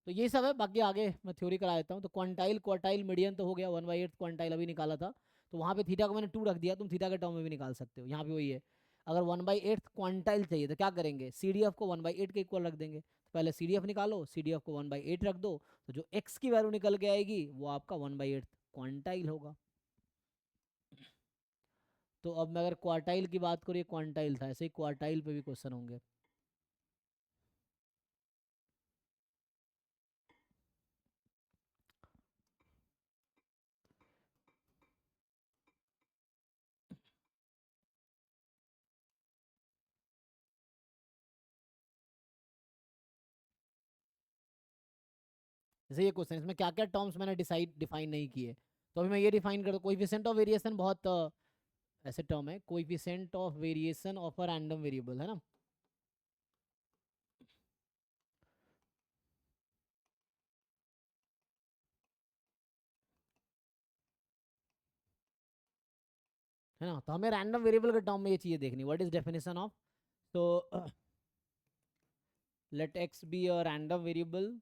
तो ये सब है, बाकी आगे मैं थ्योरी करा देता हूँ। तो क्वांटाइल क्वार्टाइल मीडियन तो हो गया, 1/8 क्वांटाइल अभी निकाला था, तो वहाँ पे थीटा को मैंने 2 रख दिया, तुम थीटा के टर्म में भी निकाल सकते हो, यहाँ पे वही है। अगर 1/8 क्वांटाइल चाहिए तो क्या करेंगे, CDF को 1/8 के इक्वल रख देंगे। तो पहले CDF निकालो, CDF को 1/8 रख दो, तो जो x की वैल्यू निकल के आएगी वो आपका 1/8 क्वांटाइल होगा। तो अब मैं अगर क्वार्टाइल की बात करूँ, ये क्वांटाइल था, ऐसे ही क्वार्टाइल पे भी क्वेश्चन होंगे। जैसे ये क्वेश्चन, इसमें क्या क्या टर्म्स मैंने डिफाइन नहीं किए, तो अभी मैं ये डिफाइन कर दूँ। कोएफिशिएंट ऑफ वेरिएशन बहुत ऐसे टर्म है, coefficient of variation of a random variable, है ना। है ना, तो हमें रैंडम वेरिएबल के टर्म में ये चीजें देखनी, व्हाट इज डेफिनेशन ऑफ, तो let x be a random variable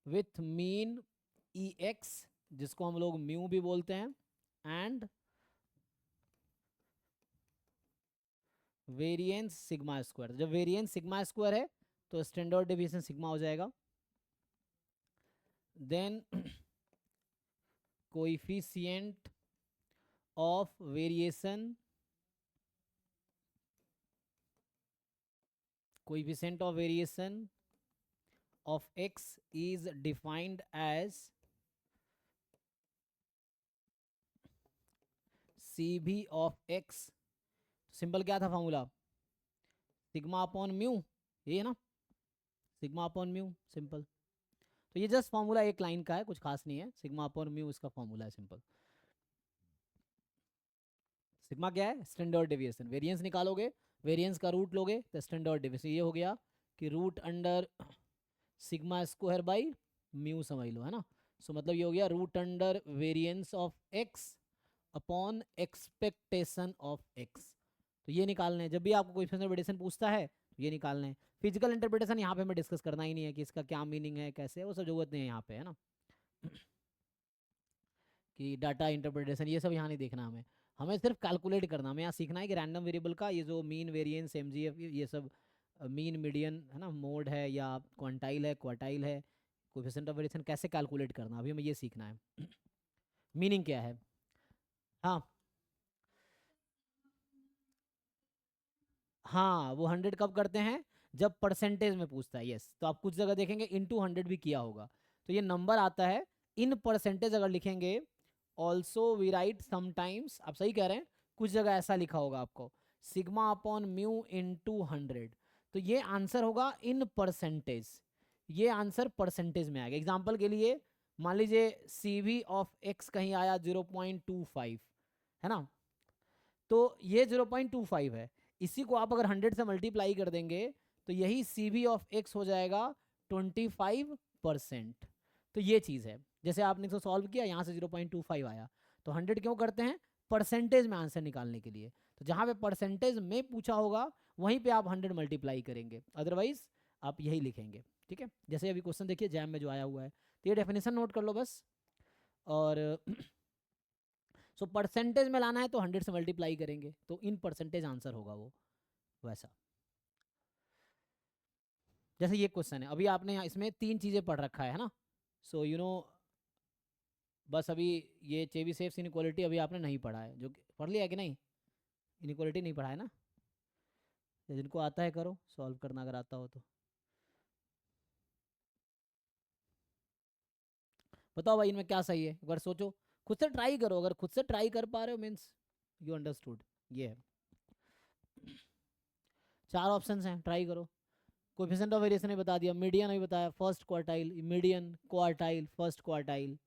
with mean ex, जिसको हम लोग म्यू भी बोलते हैं, एंड वेरिएंस सिग्मा स्क्वायर। जब वेरिएंस सिग्मा स्क्वायर है तो स्टैंडर्ड डेविएशन सिग्मा हो जाएगा। Then coefficient of variation, coefficient of variation of x is defined as cv of x। Simple क्या था फॉर्मूला, सिग्मा अपॉन म्यू, ये है ना, सिग्मा अपॉन म्यू, सिंपल। तो ये जस्ट फॉर्मूला एक लाइन का है, कुछ खास नहीं है, सिग्मा अपॉन म्यू इसका फॉर्मूला है, सिंपल। सिग्मा क्या है, स्टैंडर्ड डेविएशन, वेरिएंस निकालोगे, वेरिएंस का रूट लोगे तो स्टैंडर्ड डेविएशन ये हो गया कि root under sigma square by mu समझ लो, है ना। सो मतलब ये हो गया root under variance of x upon expectation of x. तो ये निकालने हैं, जब भी आपको कोई इंटरप्रिटेशन पूछता है तो ये निकालने हैं। फिजिकल इंटरप्रिटेशन यहाँ पे हमें डिस्कस करना ही नहीं है कि इसका क्या मीनिंग है, कैसे है, वो सब जरूरत नहीं है यहाँ पे, है ना। कि डाटा इंटरप्रिटेशन ये सब यहाँ नहीं देखना हमें, हमें सिर्फ कैलकुलेट करना, हमें यहाँ सीखना है कि रैंडम वेरिएबल का ये जो मीन वेरिएंस MGF ये सब, मीन मीडियन है ना, मोड है या क्वांटाइल है क्वार्टाइल है, कोएफिशिएंट ऑफ वेरिएशन कैसे कैलकुलेट करना, अभी हमें ये सीखना है। मीनिंग क्या है। हाँ हाँ, वो 100 कब करते हैं, जब परसेंटेज में पूछता है, यस। तो आप कुछ जगह देखेंगे इनटू 100 भी किया होगा, तो ये नंबर आता है इन परसेंटेज अगर लिखेंगे। ऑल्सो वी राइट समटाइम्स, आप सही कह रहे हैं, कुछ जगह ऐसा लिखा होगा आपको, सिग्मा अपॉन म्यू इनटू 100, तो ये आंसर होगा इन परसेंटेज, ये आंसर परसेंटेज में आएगा। एग्जाम्पल के लिए मान लीजिए CV ऑफ एक्स कहीं आया 0.25, है ना, तो ये 0.25 है। इसी को आप अगर 100 से मल्टीप्लाई कर देंगे तो यही CV ऑफ एक्स हो जाएगा 25%। तो ये चीज़ है, जैसे आपने इसको सॉल्व किया यहाँ से 0.25 आया, तो 100 क्यों करते हैं, परसेंटेज में आंसर निकालने के लिए। तो जहाँ पे परसेंटेज में पूछा होगा वहीं पे आप 100 मल्टीप्लाई करेंगे, अदरवाइज आप यही लिखेंगे। ठीक है, जैसे अभी क्वेश्चन देखिए जैम में जो आया हुआ है, तो ये डेफिनेशन नोट कर लो बस। और सो परसेंटेज में लाना है तो 100 से मल्टीप्लाई करेंगे, तो इन परसेंटेज आंसर होगा वो वैसा। जैसे ये क्वेश्चन है, अभी आपने यहाँ इसमें 3 चीज़ें पढ़ रखा है ना, सो यू नो बस अभी ये चेबीशेव्स इनइक्वालिटी अभी आपने नहीं पढ़ा है, जो पढ़ लिया है कि नहीं, इनइक्वालिटी नहीं पढ़ा है ना, जिनको आता है करो सॉल्व करना अगर आता हो तो। बताओ भाई इनमें क्या सही है, एक बार सोचो, खुद से ट्राई करो, अगर खुद से ट्राई कर पा रहे हो मीन्स यू अंडरस्टूड। ये है, 4 ऑप्शंस हैं, ट्राई करो। कोएफिशिएंट ऑफ वेरिएशन ने बता दिया, मीडियन अभी बताया, first quartile, median, quartile, first quartile.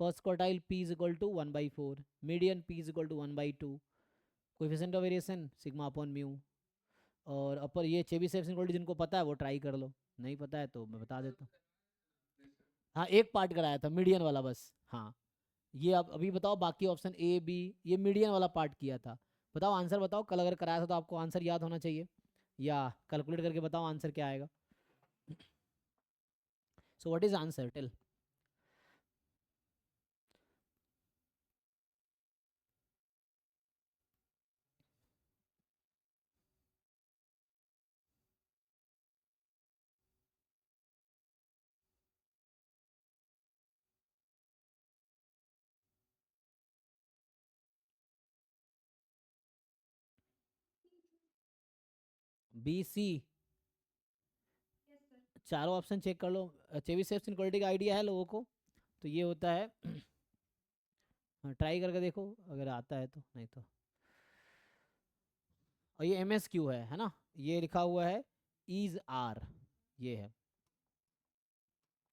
First quartile P is equal to 1/4, median P is equal to 1/2, coefficient of variation sigma upon mu. और अपर ये चेबीशेव इनइक्वालिटी जिनको पता है वो ट्राई कर लो, नहीं पता है तो मैं बता देता हूँ। हाँ एक पार्ट कराया था मीडियन वाला बस, हाँ। ये अब अभी बताओ बाकी ऑप्शन A B, ये मीडियन वाला पार्ट किया था। बताओ आंसर बताओ, कल अगर कराया था तो आपको आंसर याद होना चाहिए, या कैलकुलेट करके बताओ आंसर क्या आएगा। So what is answer tell. BC, चारों ऑप्शन चेक कर लो। चेबीशेव इनइक्वालिटी का आइडिया है लोगों को, तो ये होता है ट्राई करके देखो अगर आता है तो, नहीं तो। और ये MSQ है ना, ये लिखा हुआ है इज आर, ये है,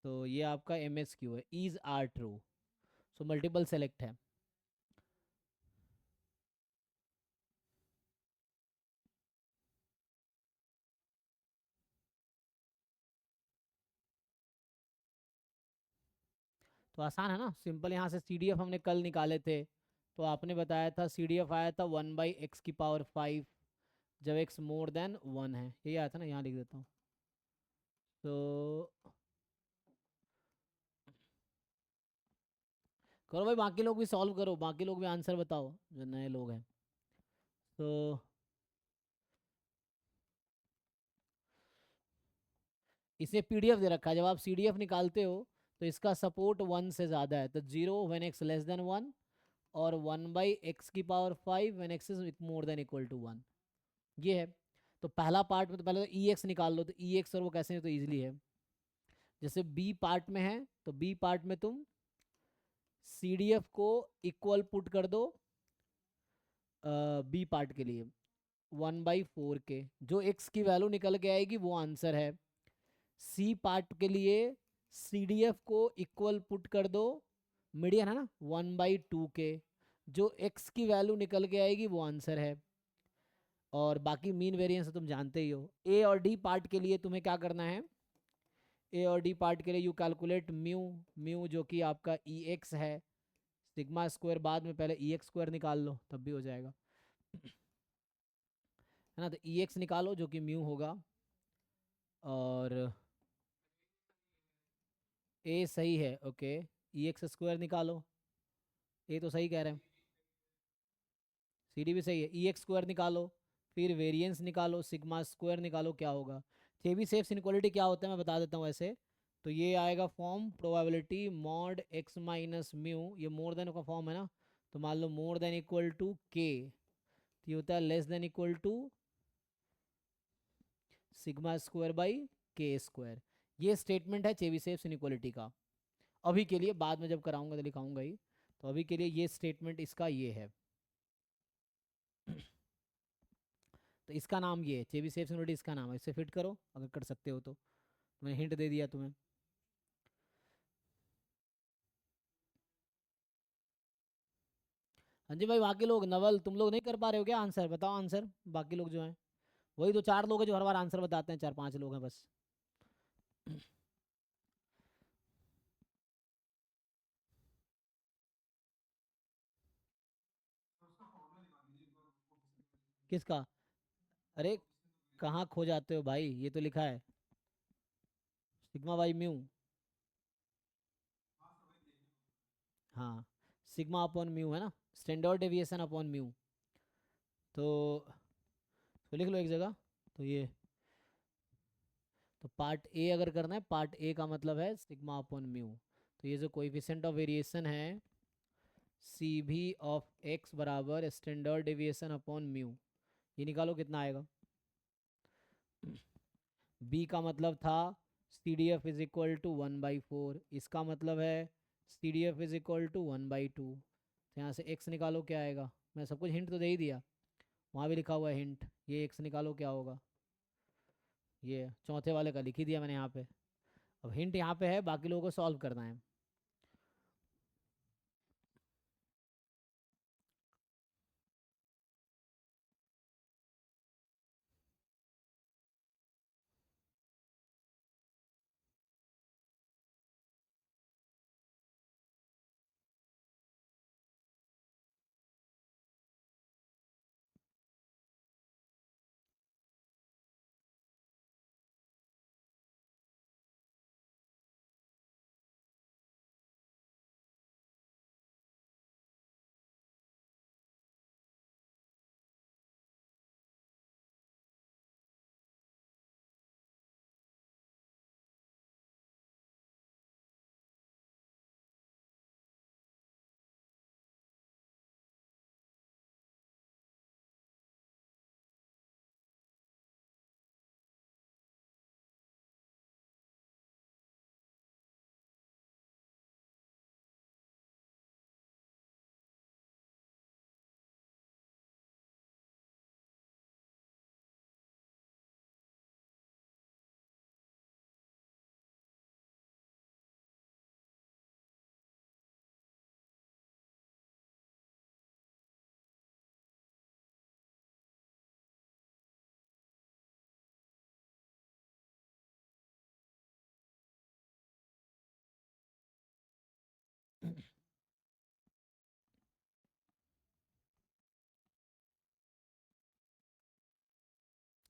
तो ये आपका MSQ है, is are true, so multiple select है। तो आसान है ना, सिंपल। यहाँ से CDF हमने कल निकाले थे, तो आपने बताया था CDF आया था 1/x⁵ जब x मोर देन 1 है, यही आया था ना, यहाँ लिख देता हूँ। तो करो भाई, बाकी लोग भी सॉल्व करो, बाकी लोग भी आंसर बताओ जो नए लोग हैं। तो इसे PDF दे रखा है, जब आप CDF निकालते हो तो इसका सपोर्ट 1 से ज़्यादा है, तो 0 व्हेन x लेस देन 1, और 1/x⁵ when x is more than equal to 1, ये है। तो पहला पार्ट में तो पहले तो EX निकाल लो, तो EX और वो कैसे है तो ईजिली है। जैसे B पार्ट में है तो B पार्ट में तुम CDF को इक्वल पुट कर दो B पार्ट के लिए 1/4 के, जो x की वैल्यू निकल के आएगी वो आंसर है। C पार्ट के लिए CDF को इक्वल पुट कर दो, मीडियन है ना, 1/2 के, जो x की वैल्यू निकल के आएगी वो आंसर है। और बाकी मीन वेरिएंस तुम जानते ही हो। A और D पार्ट के लिए तुम्हें क्या करना है, A और D पार्ट के लिए यू कैलकुलेट म्यू, म्यू जो कि आपका EX है, सिग्मा स्क्वायर बाद में, पहले EX स्क्वायर निकाल लो तब भी हो जाएगा, है ना। तो EX निकालो जो कि म्यू होगा, और A सही है, ओके। EX स्क्वायर निकालो, A तो सही कह रहे हैं, CD भी सही है, EX स्क्वायर निकालो, फिर वेरिएंस निकालो, सिग्मा स्क्वायर निकालो, क्या होगा। चेबीशेव इनइक्वालिटी क्या होता है मैं बता देता हूँ ऐसे। तो ये आएगा form probability mod x minus mu, ये मोर देन का फॉर्म है ना, तो मान लो more than equal to k, तो ये होता है less than equal to sigma square by k square. ये स्टेटमेंट है चेबीशेव इनइक्वालिटी का। अभी के लिए, बाद में जब कराऊंगा तो लिखाऊंगा ही, तो अभी के लिए ये स्टेटमेंट इसका ये है। तो इसका नाम ये है चेबीशेव इनइक्वालिटी, इसका नाम है, इसे फिट करो अगर कर सकते हो तो। मैंने हिंट दे दिया तुम्हें। हाँ जी भाई, बाकी लोग नवल तुम लोग नहीं कर पा रहे हो क्या आंसर? बताओ आंसर, बाकी लोग जो हैं। वही तो 4 लोग हैं जो हर बार आंसर बताते हैं, 4-5 लोग हैं बस। किसका? अरे कहाँ खो जाते हो भाई, ये तो लिखा है सिग्मा बाई म्यू। हाँ, सिग्मा अपॉन म्यू है ना, स्टैंडर्ड डेविएशन अपॉन म्यू। तो लिख लो एक जगह। तो ये, तो पार्ट ए अगर करना है, पार्ट ए का मतलब है सिग्मा अपॉन म्यू। तो ये जो कोएफिशिएंट ऑफ वेरिएशन है सी भी ऑफ एक्स बराबर स्टैंडर्ड डेविएशन अपॉन म्यू, ये निकालो कितना आएगा। बी का मतलब था C D F is equal to 1/4, इसका मतलब है C D F is equal to 1/2। तो यहाँ से एक्स निकालो क्या आएगा। मैं सब कुछ हिंट तो दे ही दिया, वहाँ भी लिखा हुआ है हिंट। ये एक्स निकालो क्या होगा, ये चौथे वाले का लिख ही दिया मैंने यहाँ पे। अब हिंट यहाँ पे है, बाकी लोगों को सॉल्व करना है।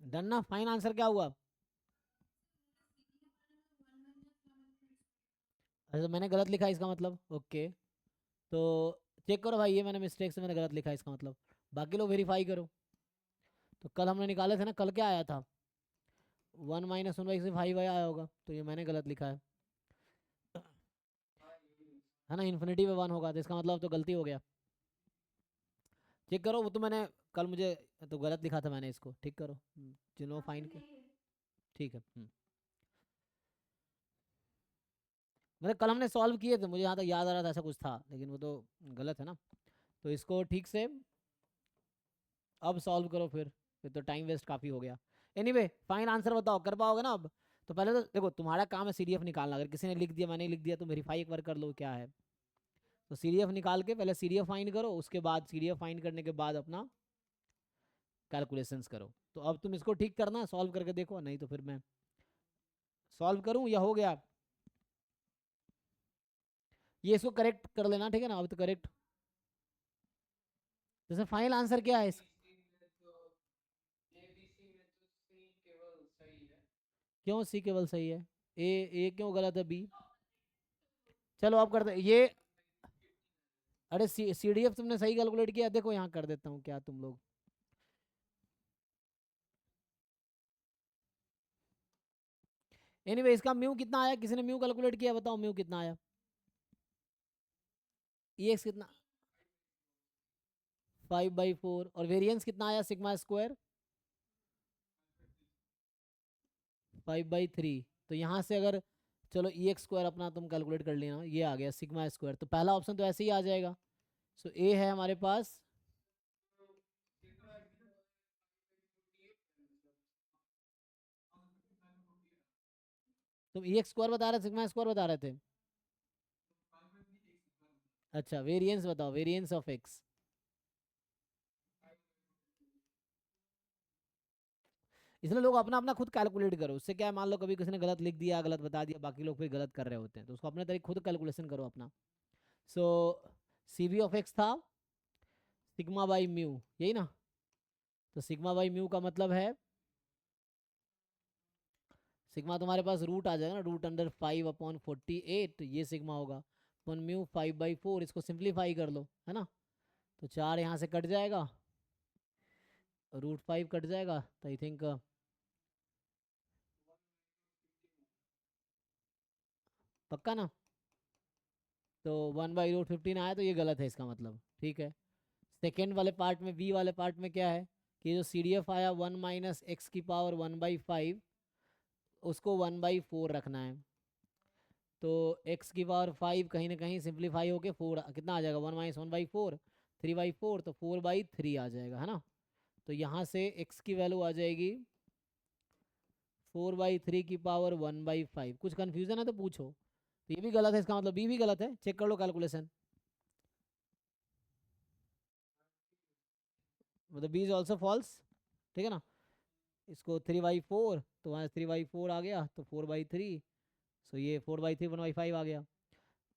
डन ना, फाइन आंसर क्या हुआ? अच्छा मैंने गलत लिखा है इसका मतलब, ओके। तो चेक करो भाई, ये मैंने मिस्टेक से मैंने गलत लिखा है इसका मतलब, बाकी लोग वेरीफाई करो। तो कल हमने निकाले थे ना, कल क्या आया था? 1 - 1/5 आया होगा, तो ये मैंने गलत लिखा है ना। इन्फिनिटी में 1 होगा, तो इसका मतलब तो गलती हो गया। चेक करो, वो तो मैंने कल मुझे तो गलत लिखा था मैंने, इसको ठीक करो। जिनो फाइन के, ठीक है। मतलब कल हमने सॉल्व किए थे, मुझे यहाँ तक याद आ रहा था ऐसा कुछ था, लेकिन वो तो गलत है ना। तो इसको ठीक से अब सॉल्व करो फिर तो टाइम वेस्ट काफ़ी हो गया। एनीवे फाइन आंसर बताओ, कर पाओगे ना अब? तो पहले तो देखो, तुम्हारा काम है सीडीएफ निकालना, अगर किसी ने लिख दिया मैंने लिख दिया तो वेरीफाई एक बार कर लो क्या है। तो सीडीएफ निकाल के पहले सीडीएफ फाइंड करो, उसके बाद सीडीएफ फाइंड करने के बाद अपना कैलकुलेशंस करो। तो अब तुम इसको ठीक करना, सॉल्व करके देखो, नहीं तो फिर मैं सॉल्व करूँ या हो गया। ये इसको करेक्ट कर लेना, ठीक है ना, अब तो करेक्ट। जैसे फाइनल आंसर क्या है क्यों सी केवल सही है? ए क्यों गलत है बी? चलो अब करते ये। अरे सीडीएफ तुमने सही कैलकुलेट किया, देखो यहाँ कर देता हूँ क्या तुम लोग। एनीवे इसका म्यू कितना आया, किसी ने म्यू कैलकुलेट किया, बताओ म्यू कितना आया। ई एक्स कितना? 5/4। और वेरिएंस कितना आया सिग्मा स्क्वायर? 5/3। तो यहाँ से अगर, चलो ई एक्स स्क्वायर अपना तुम कैलकुलेट कर लेना, ये आ गया सिग्मा स्क्वायर, तो पहला ऑप्शन तो ऐसे ही आ जाएगा। सो ए है हमारे पास। तुम ई एक्स स्क्वायर बता रहे सिग्मा स्क्वायर बता रहे थे। अच्छा वेरिएंस बताओ, वेरिएंस ऑफ एक्स। इसलिए लोग अपना अपना खुद कैलकुलेट करो, उससे क्या है, मान लो कभी किसी ने गलत लिख दिया, गलत बता दिया, बाकी लोग फिर गलत कर रहे होते हैं, तो उसको अपने तरीके खुद कैलकुलेशन करो अपना। सो सी वी ऑफ एक्स था सिग्मा बाई म्यू, यही ना। तो सिग्मा बाई म्यू का मतलब है, सिग्मा तुम्हारे पास रूट आ जाएगा ना, रूट अंडर 5/48, ये सिग्मा होगा अपन म्यू 5/4। इसको सिंप्लीफाई कर लो, है ना। तो 4 यहाँ से कट जाएगा, √5 कट जाएगा, तो आई थिंक पक्का ना। तो 1/√15 आया, तो ये गलत है इसका मतलब, ठीक है। सेकेंड वाले पार्ट में, बी वाले पार्ट में क्या है कि जो सी डी एफ आया 1 माइनस एक्स की पावर 1/5, उसको 1/4 रखना है। तो x की पावर 5 कहीं ना कहीं सिंप्लीफाई होके 4 कितना आ जाएगा, 1 माइनस 1/4, 3/4, तो 4/3 आ जाएगा, है ना। तो यहाँ से x की वैल्यू आ जाएगी 4/3 की पावर 1/5। कुछ कन्फ्यूजन है तो पूछो। तो ये भी गलत है, इसका मतलब बी भी गलत है, चेक कर लो कैलकुलेशन। मतलब बी इज ऑल्सो फॉल्स, ठीक है ना। इसको 3/4, तो वहाँ 3/4 आ गया, तो 4/3। सो ये 4/3 1/5 आ गया।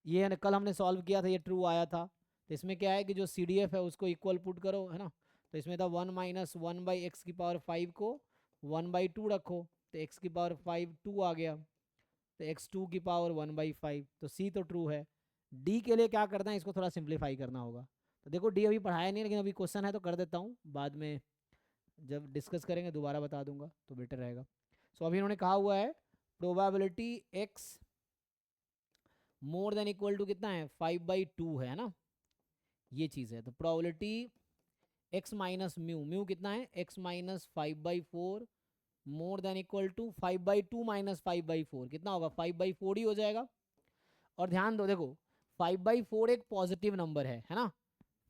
ये है ना, कल हमने सॉल्व किया था, ये ट्रू आया था। तो इसमें क्या है कि जो सी डी एफ है उसको इक्वल पुट करो, है ना। तो इसमें था 1 माइनस 1/x की पावर 5 को 1/2 रखो, तो x की पावर 5 2 आ गया, तो x2 की पावर 1/5। तो सी तो ट्रू है। डी के लिए क्या करना है, इसको थोड़ा सिंप्लीफाई करना होगा। तो देखो डी अभी पढ़ाया नहीं, लेकिन अभी क्वेश्चन है तो कर देता हूँ, बाद में जब डिस्कस करेंगे दोबारा बता दूंगा तो बेटर रहेगा। सो अभी इन्होंने कहा हुआ है probability x more than equal to कितना है, 5/2 है ना, ये चीज़ है। तो probability x minus mu, mu कितना है, x minus 5/4 more than equal to 5/2 minus 5/4 कितना होगा, 5/4 ही हो जाएगा। और ध्यान दो, देखो 5/4 एक पॉजिटिव नंबर है ना।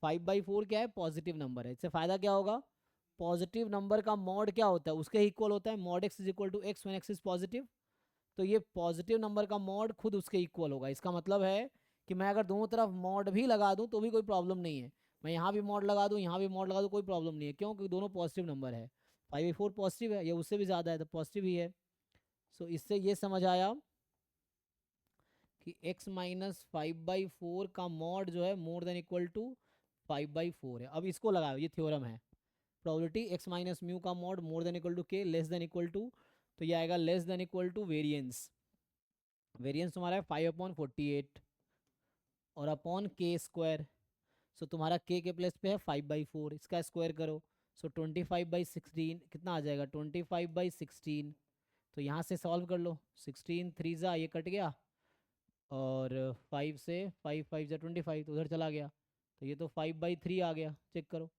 5/4 क्या है, पॉजिटिव नंबर है। इससे फायदा क्या होगा, पॉजिटिव नंबर का मॉड क्या होता है, उसके इक्वल होता है, mod x is equal to x when x is positive. तो ये पॉजिटिव नंबर का मॉड खुद उसके इक्वल होगा। इसका मतलब है कि मैं अगर दोनों तरफ मॉड भी लगा दूं तो भी कोई प्रॉब्लम नहीं है। मैं यहाँ भी मॉड लगा दूं, यहाँ भी मॉड लगा दूं, कोई प्रॉब्लम नहीं है। क्यों, क्योंकि दोनों पॉजिटिव नंबर है। 5/4 पॉजिटिव है, ये उससे भी ज़्यादा है तो पॉजिटिव ही है। सो इससे ये समझ आया कि x माइनस 5/4 का मॉड जो है मोर देन इक्वल टू 5/4 है। अब इसको लगाओ, ये थ्योरम है। प्रोबेबिलिटी x माइनस म्यू का mod more than equal to k less than equal to, तो ये आएगा less than equal to variance. Variance तुम्हारा है 5/48 और अपॉन के स्क्वायर। सो तुम्हारा के प्लेस पे है 5/4, इसका स्क्वायर करो। सो 25/16 कितना आ जाएगा, 25/16। तो यहाँ से सॉल्व कर लो, 16 3 जा ये कट गया, और 5 से 5 5 जा 25, तो उधर चला गया। तो ये तो 5/3 आ गया, चेक करो,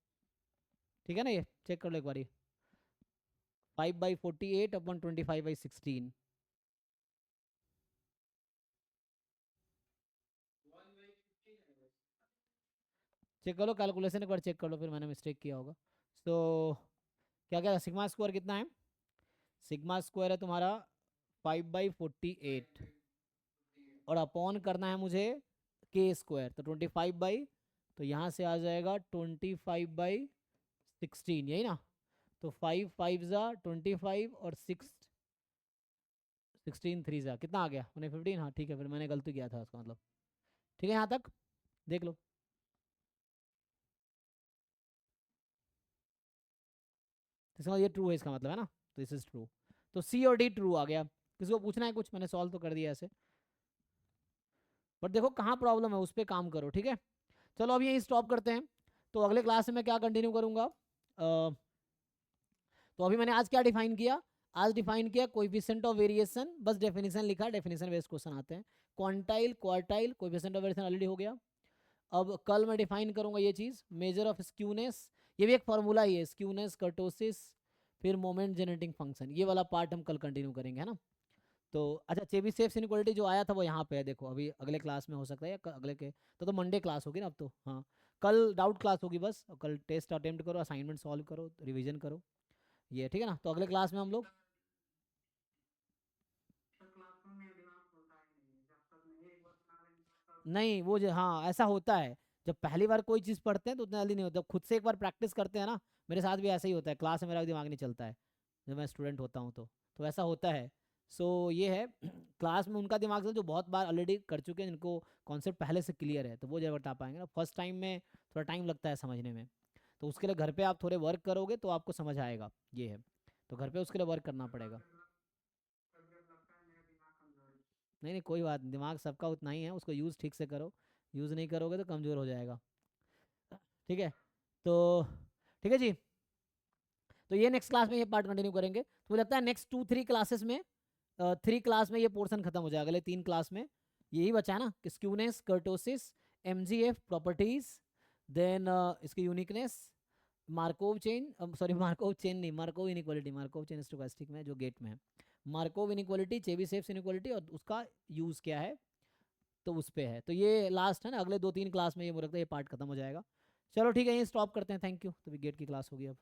ठीक है ना। ये चेक कर लो एक बार, 5/48 अपॉन 25/16। चेक कर लो कैलकुलेशन एक बार, चेक कर लो, फिर मैंने मिस्टेक किया होगा। तो क्या क्या सिग्मा स्क्वायर कितना है, सिग्मा स्क्वायर है तुम्हारा 5/48, और अपॉन करना है मुझे के स्क्वायर, तो 25 तो यहाँ से आ जाएगा 25/16, यही ना। तो 5 5 जा 25 और 16 3 जा कितना आ गया, मैंने 15। हाँ ठीक है, फिर मैंने गलती किया था उसका मतलब, ठीक है। यहाँ तक देख लो। इसका मतलब ये ट्रू है, इसका मतलब है ना, तो दिस इज ट्रू। तो सी और डी ट्रू आ गया। किसी को पूछना है कुछ, मैंने सॉल्व तो कर दिया ऐसे, बट देखो कहाँ प्रॉब्लम है उस पर काम करो, ठीक है। चलो अब यहीं स्टॉप करते हैं। तो अगले क्लास में मैं क्या कंटिन्यू करूँगा, तो अभी मैंने आज क्या डिफाइन किया, आज डिफाइन किया कोएफिशिएंट ऑफ वेरिएशन, बस डेफिनेशन लिखा, डेफिनेशन बेस्ड क्वेश्चन आते हैं। Quantile quartile coefficient of variation already हो गया। अब कल मैं डिफाइन करूंगा ये चीज़, मेजर ऑफ स्क्यूनेस, ये भी एक फॉर्मूला ही है, स्क्यूनेस कर्टोसिस, फिर मोमेंट जनरेटिंग फंक्शन, ये वाला पार्ट हम कल कंटिन्यू करेंगे, है ना। तो अच्छा, चेबीशेव इनइक्वालिटी जो आया था वो यहाँ पे है, देखो अभी अगले क्लास में हो सकता है, या अगले के तो मंडे क्लास होगी ना अब तो, हाँ। कल डाउट क्लास होगी बस, और कल टेस्ट अटेम्प्ट करो, असाइनमेंट सॉल्व करो, रिवीजन करो, ये ठीक है ना। तो अगले क्लास में हम लोग नहीं वो हाँ ऐसा होता है। जब पहली बार कोई चीज़ पढ़ते हैं तो उतना जल्दी नहीं होता, खुद से एक बार प्रैक्टिस करते हैं ना। मेरे साथ भी ऐसा ही होता है, क्लास में मेरा दिमाग नहीं चलता है जब मैं स्टूडेंट होता हूँ तो ऐसा होता है। सो ये है क्लास में उनका दिमाग से जो बहुत बार ऑलरेडी कर चुके हैं, जिनको कॉन्सेप्ट पहले से क्लियर है, तो वो जब बता पाएंगे ना। फर्स्ट टाइम में थोड़ा टाइम लगता है समझने में, तो उसके लिए घर पे आप थोड़े वर्क करोगे तो आपको समझ आएगा। ये है, तो घर पे उसके लिए वर्क करना पड़ेगा। नहीं नहीं कोई बात नहीं, दिमाग सबका उतना ही है, उसको यूज़ ठीक से करो। यूज़ नहीं करोगे तो कमज़ोर हो जाएगा। ठीक है, तो ठीक है जी। तो ये नेक्स्ट क्लास में ये पार्ट कंटिन्यू करेंगे, तो मुझे लगता है नेक्स्ट 2-3 क्लासेस में, 3 क्लास में ये पोर्शन खत्म हो जाएगा। अगले 3 क्लास में यही बचा है ना कि skewness, kurtosis, MGF properties, then इसकी uniqueness, Markov chain, sorry Markov chain नहीं, Markov inequality, Markov chain stochastic में जो गेट में है, मार्कोव इनइक्वालिटी, चेबीशेव्स इनइक्वालिटी और उसका यूज़ क्या है, तो उस पे है। तो ये लास्ट है ना, अगले 2-3 क्लास में ये मुझे लगता है ये पार्ट खत्म हो जाएगा। चलो ठीक है, ये स्टॉप करते हैं, थैंक यू। तो गेट की क्लास होगी अब।